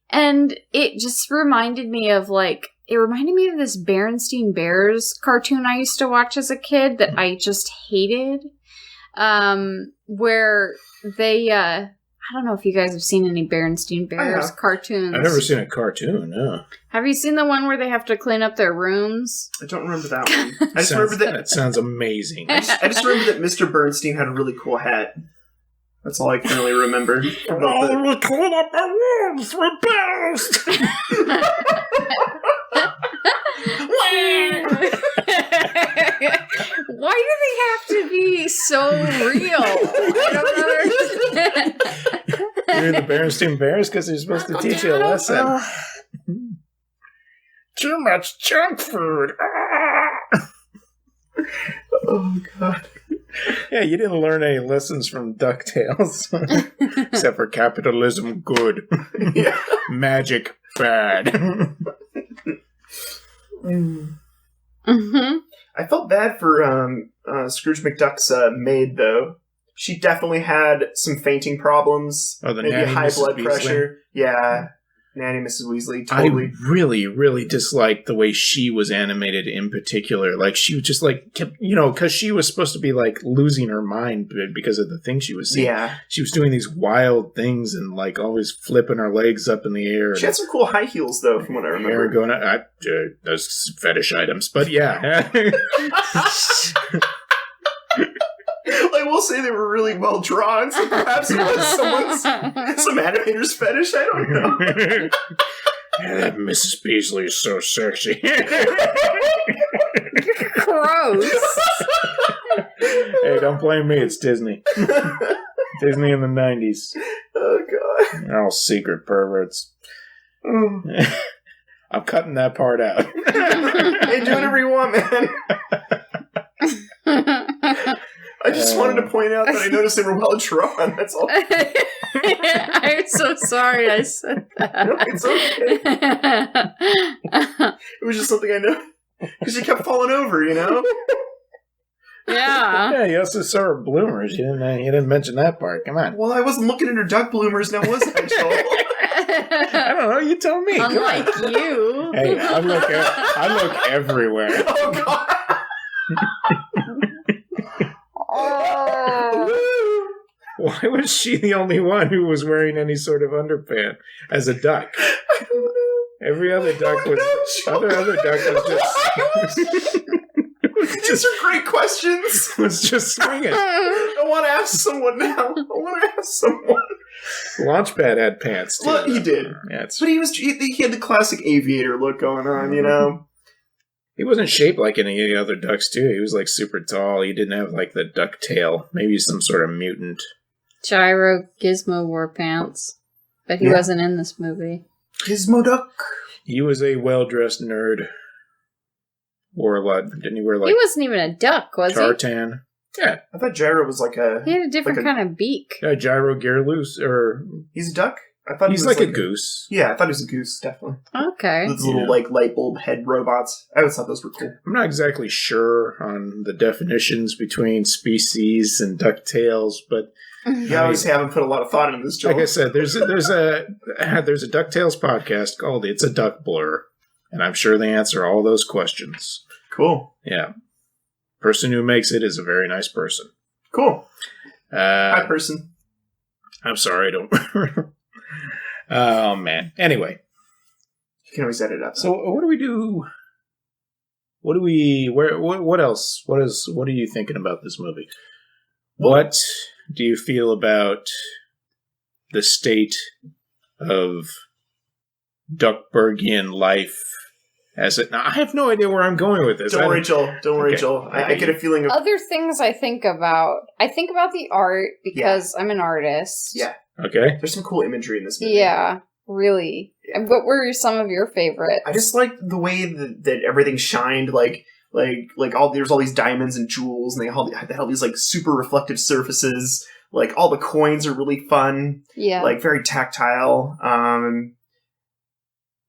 and it just reminded me of this Berenstain Bears cartoon I used to watch as a kid that I just hated. Where they, I don't know if you guys have seen any Berenstain Bears cartoons. I've never seen a cartoon, no. Have you seen the one where they have to clean up their rooms? I don't remember that one. I just remember that. That sounds amazing. I just remember that Mr. Bernstein had a really cool hat. That's all I can really remember. We clean up our rooms with bears! Why do they have to be so real? I don't understand. You're the Berenstain Bears because they're supposed to teach you a lesson. Too much junk food. Oh, God. Yeah, you didn't learn any lessons from DuckTales. Except for capitalism, good. Yeah. Magic, bad. Mm-hmm. I felt bad for Scrooge McDuck's maid, though. She definitely had some fainting problems. Oh, the maybe nanny, high Mrs. blood Weasley? pressure. Yeah. Nanny Mrs. Weasley, totally. I really, really disliked the way she was animated in particular. Like, she was just like, kept, because she was supposed to be like losing her mind because of the things she was seeing. Yeah. She was doing these wild things and like always flipping her legs up in the air. She had some cool high heels, though, from what I remember. Hair going those fetish items. But yeah. I will say they were really well drawn, so perhaps it was some animator's fetish. I don't know. Yeah, that Mrs. Beasley is so sexy. Gross. Hey, don't blame me. It's Disney. Disney in the 90s. Oh, God. They're all secret perverts. I'm cutting that part out. Hey, do whatever you want, man. I just wanted to point out that I noticed they were well drawn. That's all. I'm so sorry I said that. No, it's okay. It was just something I know because she kept falling over, Yeah. Yeah, you also saw her bloomers. You didn't mention that part. Come on. Well, I wasn't looking at her duck bloomers now, was I, Joel? I don't know. You tell me. Come Unlike on. you. Hey, I look everywhere. Oh, God. Oh. Why was she the only one who was wearing any sort of underpant as a duck? I don't know. Every other duck was other duck was These are great questions. just swinging. I want to ask someone now. Launchpad had pants too. Well, he did. Yeah, But he had the classic aviator look going on, you know? he wasn't shaped like any of the other ducks too. He was like super tall. He didn't have like the duck tail. Maybe some sort of mutant. Gyro Gizmo wore pants, but he wasn't in this movie. Gizmo Duck. He was a well-dressed nerd. Wore a lot. Didn't he wear like He wasn't even a duck, was tartan? Yeah. I thought Gyro was like a... he? He had a different like kind of beak. Yeah, Gyro Gearloose, or He's a duck? I thought he's he was like a goose. Yeah, I thought he was a goose, definitely. Okay. Those little, like, light bulb head robots. I always thought those were cool. I'm not exactly sure on the definitions between species and DuckTales, but You obviously haven't put a lot of thought into this, Joel. like I said, there's a DuckTales podcast called "It's a Duck Blur," and I'm sure they answer all those questions. Cool. Yeah, person who makes it is a very nice person. Cool. Hi, person. I'm sorry, I don't. Oh man. Anyway, You can always edit up. so what do we do? What do we? What else? What are you thinking about this movie? What do you feel about the state of Duckburgian life as it? Now, I have no idea where I'm going with this. Don't worry, Joel. Okay. Joel. I get a feeling of... Other things I think about the art because I'm an artist. Yeah. Okay. There's some cool imagery in this movie. Yeah, really. And what were some of your favorites? I just like the way that everything shined, like there's all these diamonds and jewels, and they had all these like super reflective surfaces. Like all the coins are really fun. Yeah. Like very tactile.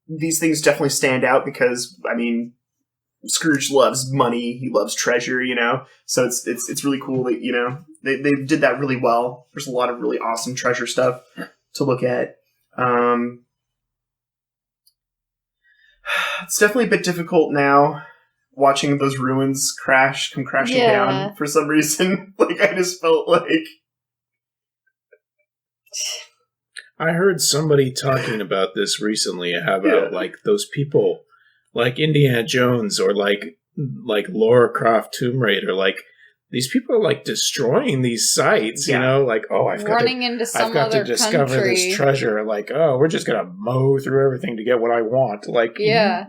These things definitely stand out because I mean, Scrooge loves money. He loves treasure. You know, so it's really cool that they did that really well. There's a lot of really awesome treasure stuff to look at. It's definitely a bit difficult now watching those ruins come crashing down for some reason. Like, I just felt like... I heard somebody talking about this recently, about like those people, like Indiana Jones or like Lara Croft Tomb Raider, like these people are like destroying these sites, you know, like, oh, I've got to discover this treasure. Like, oh, we're just going to mow through everything to get what I want. Like, yeah.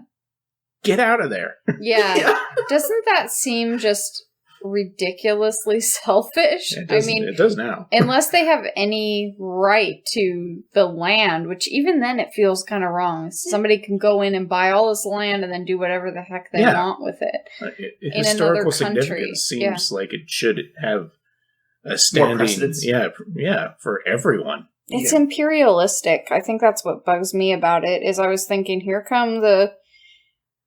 Get out of there. Yeah. Doesn't that seem just ridiculously selfish. It does now. Unless they have any right to the land, which even then it feels kind of wrong. Somebody can go in and buy all this land and then do whatever the heck they want with it. Historical significance seems like it should have a standing. Yeah, for everyone. It's imperialistic. I think that's what bugs me about it. Is I was thinking, here come the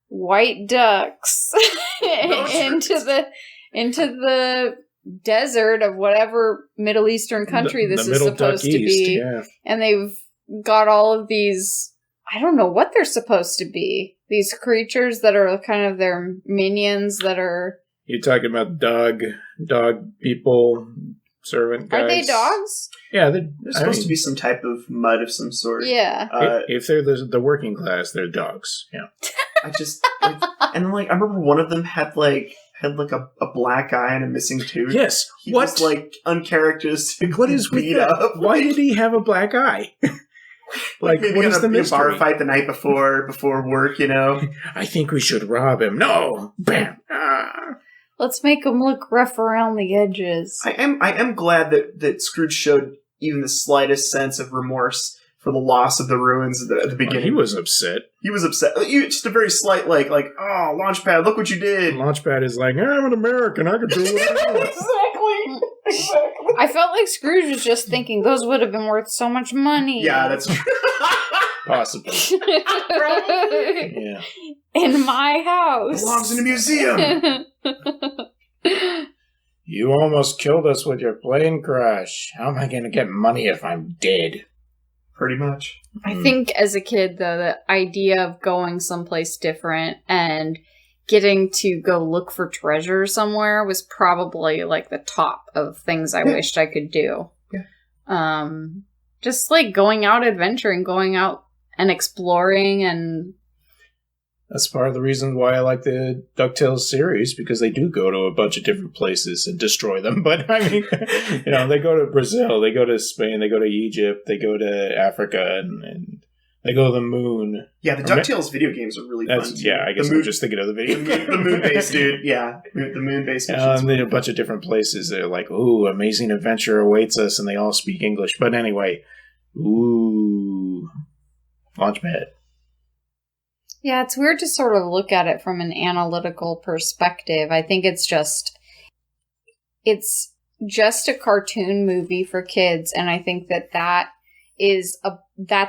white ducks into the desert of whatever Middle Eastern country this is supposed to be. Yeah. And they've got all of these, I don't know what they're supposed to be. These creatures that are kind of their minions that are... You're talking about dog people, servant guys. Are they dogs? Yeah, they're supposed to be some type of mud of some sort. Yeah. If they're the working class, they're dogs. Yeah. I remember one of them had a black eye and a missing tooth. Yes. He was uncharacteristic. What is with that? Why did he have a black eye? Maybe what is the mystery? Bar fight the night before work, I think we should rob him. No. Bam. Let's make him look rough around the edges. I am glad that Scrooge showed even the slightest sense of remorse for the loss of the ruins at the beginning. He was upset. Just a very slight, oh, Launchpad, look what you did. Launchpad is like, I'm an American, I can do what I want. Exactly. I felt like Scrooge was just thinking those would have been worth so much money. Yeah, that's true. Possibly. Yeah. In my house. Belongs in a museum. You almost killed us with your plane crash. How am I going to get money if I'm dead? Pretty much. I think as a kid, though, the idea of going someplace different and getting to go look for treasure somewhere was probably like the top of things I wished I could do. Yeah. Just like going out adventuring, going out and exploring, and that's part of the reason why I like the Ducktales series, because they do go to a bunch of different places and destroy them. But I mean, they go to Brazil, they go to Spain, they go to Egypt, they go to Africa, and they go to the moon. Yeah, the DuckTales video games are really fun. Yeah, I guess I'm just thinking of the video. The moon-based, dude. Yeah, the moon-based. And they a bunch of different places. They're like, ooh, amazing adventure awaits us, and they all speak English. But anyway, ooh, Launchpad. Yeah, it's weird to sort of look at it from an analytical perspective. I think it's just a cartoon movie for kids, and I think that's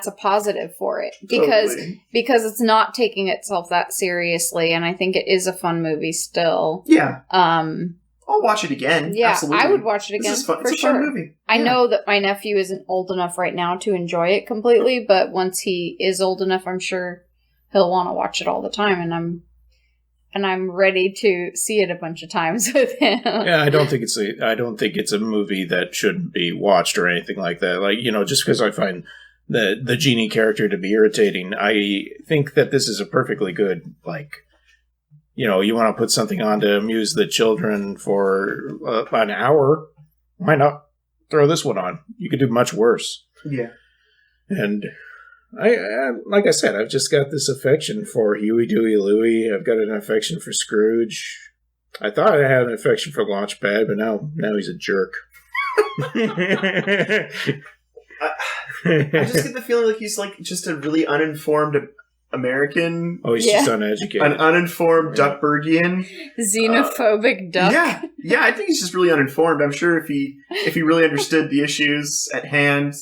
a positive for it because it's not taking itself that seriously, and I think it is a fun movie still. Yeah. I'll watch it again. Yeah, absolutely. I would watch it again. This is fun. For it's a sure. fun movie. I know that my nephew isn't old enough right now to enjoy it completely, but once he is old enough, I'm sure he'll want to watch it all the time, and I'm ready to see it a bunch of times with him. Yeah, I don't think it's a movie that shouldn't be watched or anything like that. Like, just because I find the genie character to be irritating, I think that this is a perfectly good, you want to put something on to amuse the children for an hour. Why not throw this one on? You could do much worse. Yeah. And I like I said, I've just got this affection for Huey, Dewey, Louie. I've got an affection for Scrooge. I thought I had an affection for Launchpad, but now he's a jerk. I just get the feeling like he's just a really uninformed American. Oh, he's just uneducated. An uninformed Duckburgian. Xenophobic duck. Yeah, I think he's just really uninformed. I'm sure if he really understood the issues at hand,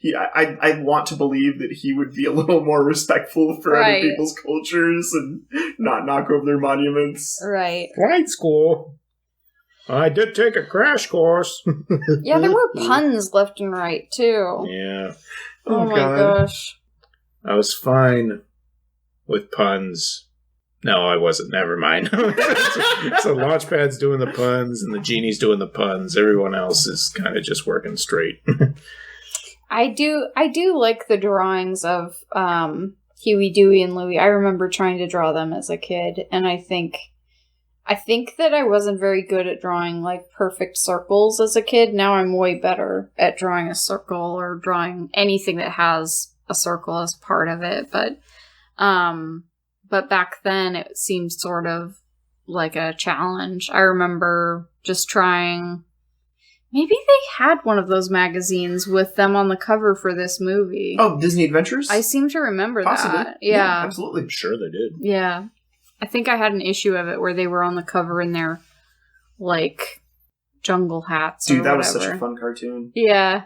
I want to believe that he would be a little more respectful for other people's cultures and not knock over their monuments. Right. Flight school. I did take a crash course. Yeah, there were puns left and right, too. Yeah. Oh my gosh. I was fine with puns. No, I wasn't. Never mind. So Launchpad's doing the puns and the genie's doing the puns. Everyone else is kind of just working straight. I do like the drawings of Huey, Dewey, and Louie. I remember trying to draw them as a kid, and I think that I wasn't very good at drawing perfect circles as a kid. Now I'm way better at drawing a circle or drawing anything that has a circle as part of it. But back then it seemed sort of like a challenge. I remember just trying. Maybe they had one of those magazines with them on the cover for this movie. Oh, Disney Adventures? I seem to remember Possibly. that. Yeah, absolutely. I'm sure they did. Yeah. I think I had an issue of it where they were on the cover in their, like, jungle hats. Dude, or that whatever. was such a fun cartoon. Yeah.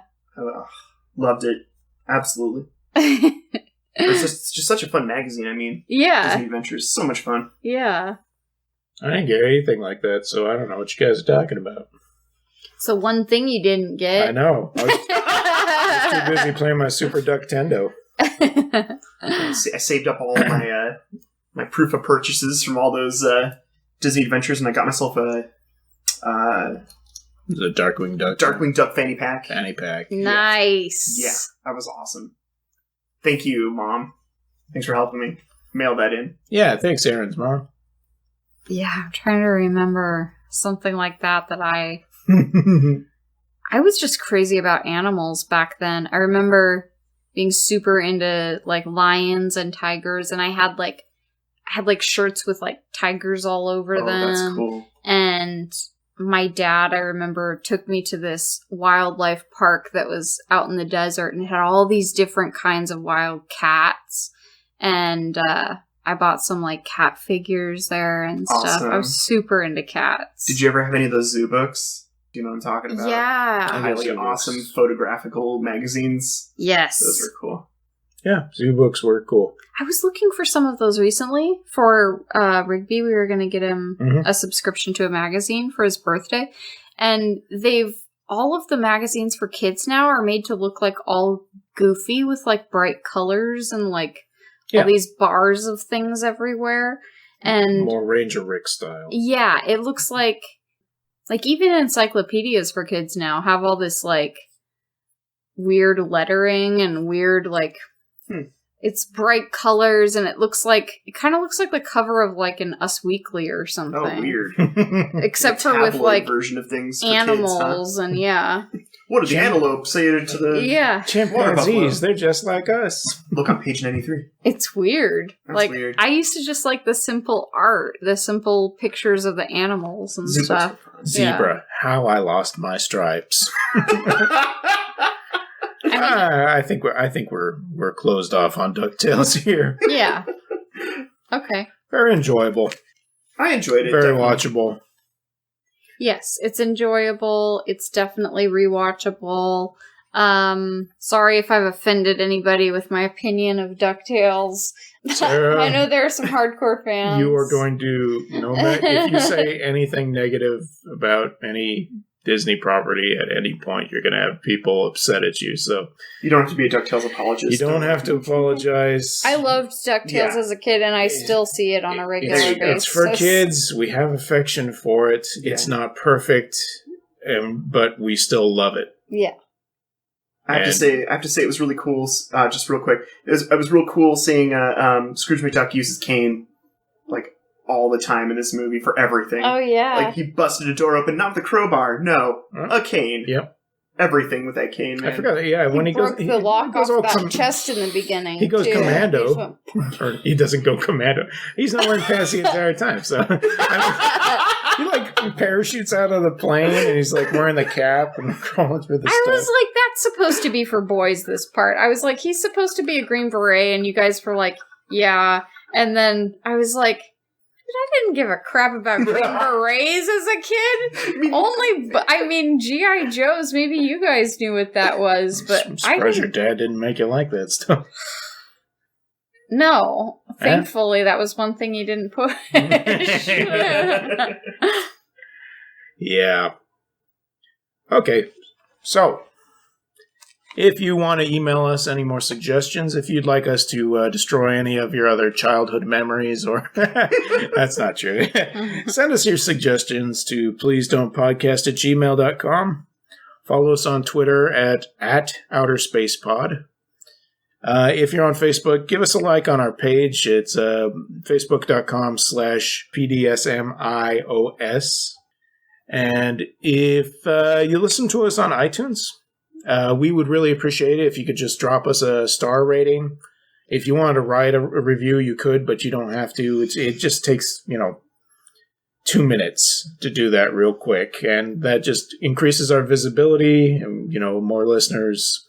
Loved it. Absolutely. It's just such a fun magazine. I mean, Yeah. Disney Adventures, so much fun. Yeah. I didn't get anything like that, so I don't know what you guys are talking about. So one thing you didn't get. I know. I was too busy playing my Super Ducktendo. I saved up all my my proof of purchases from all those Disney Adventures, and I got myself a The Darkwing Duck. Darkwing Duck fanny pack. Fanny pack. Nice. Yeah, that was awesome. Thank you, Mom. Thanks for helping me mail that in. Yeah, thanks, Aaron's mom. Yeah, I'm trying to remember something like that I was just crazy about animals back then. I remember being super into like lions and tigers, and I had like shirts with like tigers all over them. That's cool. And my dad, I remember, took me to this wildlife park that was out in the desert, and it had all these different kinds of wild cats. And I bought some like cat figures there and stuff. Awesome. I was super into cats. Did you ever have any of those zoo books? Do you know what I'm talking about? Yeah. Highly zoo awesome books. photographical magazines. Yes. Those were cool. Yeah, zoo books were cool. I was looking for some of those recently for Rigby. We were going to get him a subscription to a magazine for his birthday. And all of the magazines for kids now are made to look like all goofy with like bright colors and like all these bars of things everywhere. And More Ranger Rick style. yeah, it looks like even encyclopedias for kids now have all this like weird lettering and weird like it's bright colors, and it kind of looks like the cover of like an Us Weekly or something. Oh, weird. Except A for with tabloid like version of things for animals kids, huh? and yeah. What did the antelope say to the... Yeah. Chimpanzees, they're just like us. Look on page 93. It's weird. That's weird. I used to just like the simple art, the simple pictures of the animals and Zoo books stuff. were fun. Zebra, how I lost my stripes. I think we're closed off on DuckTales here. Yeah. Okay. Very enjoyable. I enjoyed it. Very definitely. watchable. Yes, it's enjoyable. It's definitely rewatchable. Sorry if I've offended anybody with my opinion of DuckTales. Sarah, I know there are some hardcore fans. You are going to, if you say anything negative about any Disney property at any point, you're going to have people upset at you. So You don't have to be a DuckTales apologist. you don't have to apologize. I loved DuckTales as a kid, and I still see it on a regular basis. It's for kids. We have affection for it. Yeah. It's not perfect, but we still love it. Yeah. I have to say it was really cool. Just real quick, it was real cool seeing Scrooge McDuck uses cane like all the time in this movie for everything. Oh yeah. Like he busted a door open, not with a crowbar, no, a cane. Yep. Everything with that cane, man. I forgot. Yeah, when he goes, broke the lock goes off all that chest in the beginning. He goes too. commando. Or he doesn't go commando. He's not wearing pants the entire time. So he like parachutes out of the plane and he's like wearing the cap and crawling through the I stuff. was like, that's supposed to be for boys, this part. I was like, he's supposed to be a Green Beret, and you guys were like, yeah. And then I was like, I didn't give a crap about Green Berets as a kid. G.I. Joes, maybe you guys knew what that was, but I'm I surprised didn't. your dad didn't make you like that stuff. No. Thankfully, that was one thing he didn't push. Yeah. Okay. So, if you want to email us any more suggestions, if you'd like us to destroy any of your other childhood memories, or that's not true, send us your suggestions to pleasedon'tpodcast@gmail.com. Follow us on Twitter at outerspacepod. If you're on Facebook, give us a like on our page. It's facebook.com/PDSMiOS. And if you listen to us on iTunes, we would really appreciate it if you could just drop us a star rating. If you wanted to write a review, you could, but you don't have to. It just takes, 2 minutes to do that real quick, and that just increases our visibility and, more listeners.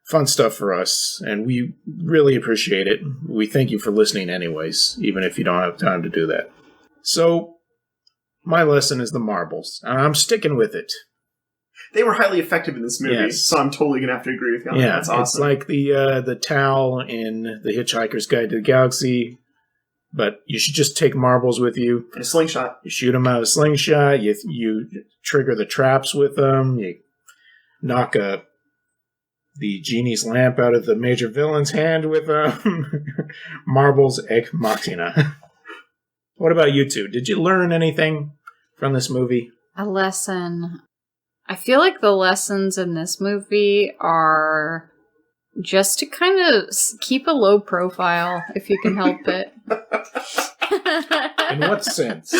Fun stuff for us, and we really appreciate it. We thank you for listening anyways, even if you don't have time to do that. So, my lesson is the marbles, and I'm sticking with it. They were highly effective in this movie, so I'm totally going to have to agree with you on that. That's awesome. It's like the towel in The Hitchhiker's Guide to the Galaxy, but you should just take marbles with you. In a slingshot. You shoot them out of a slingshot, you trigger the traps with them, you knock the genie's lamp out of the major villain's hand with marbles ex machina. What about you two? Did you learn anything from this movie? A lesson. I feel like the lessons in this movie are just to kind of keep a low profile, if you can help it. In what sense?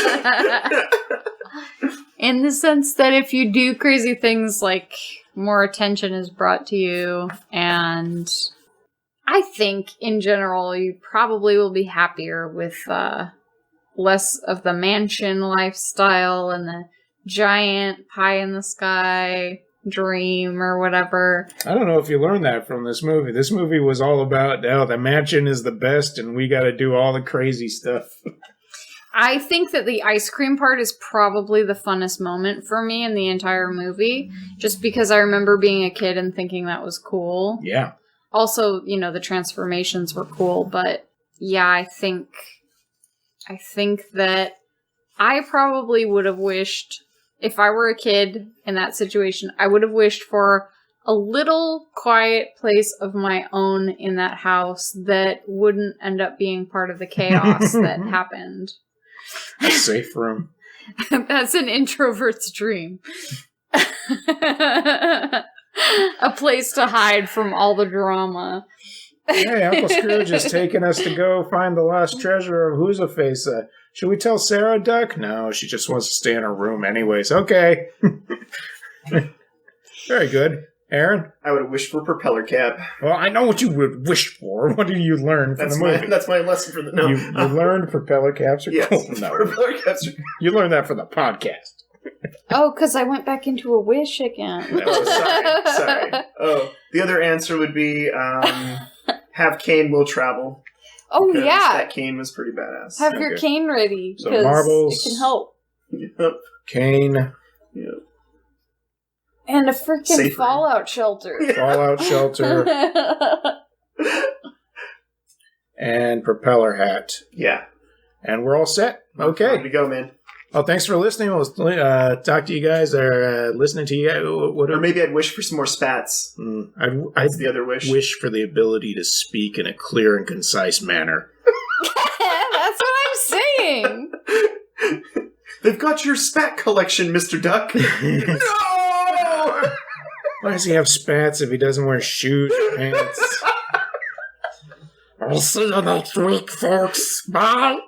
In the sense that if you do crazy things, like, more attention is brought to you, and I think, in general, you probably will be happier with less of the mansion lifestyle and the giant pie-in-the-sky dream or whatever. I don't know if you learned that from this movie. This movie was all about, the mansion is the best, and we got to do all the crazy stuff. I think that the ice cream part is probably the funnest moment for me in the entire movie, just because I remember being a kid and thinking that was cool. Yeah. Also, the transformations were cool, but yeah, I think that I probably would have wished, if I were a kid in that situation, I would have wished for a little quiet place of my own in that house that wouldn't end up being part of the chaos that happened. A safe room. That's an introvert's dream. A place to hide from all the drama. Hey, Uncle Scrooge is taking us to go find the lost treasure of Who's-A-Face. Should we tell Sarah, Duck? No, she just wants to stay in her room anyways. Okay. Very good. Aaron? I would have wished for propeller cap. Well, I know what you would wish for. What did you learn from the movie? That's my lesson for the... No. You learned propeller caps are cool. No. Propeller caps are... You learned that from the podcast. Oh, because I went back into a wish again. Sorry. Oh, the other answer would be have cane will travel. Oh, yeah. That cane was pretty badass. Have your cane ready. So marbles. It can help. Yep. Cane. Yep. And a freaking fallout shelter. Fallout shelter. And propeller hat. Yeah. And we're all set. Okay. Time to go, man. Well, thanks for listening. We'll talk to you guys or listening to you. Or maybe I'd wish for some more spats. That's the other wish. Wish for the ability to speak in a clear and concise manner. That's what I'm saying. They've got your spat collection, Mr. Duck. No! Why does he have spats if he doesn't wear shoes or pants? I'll see you next week, folks. Bye.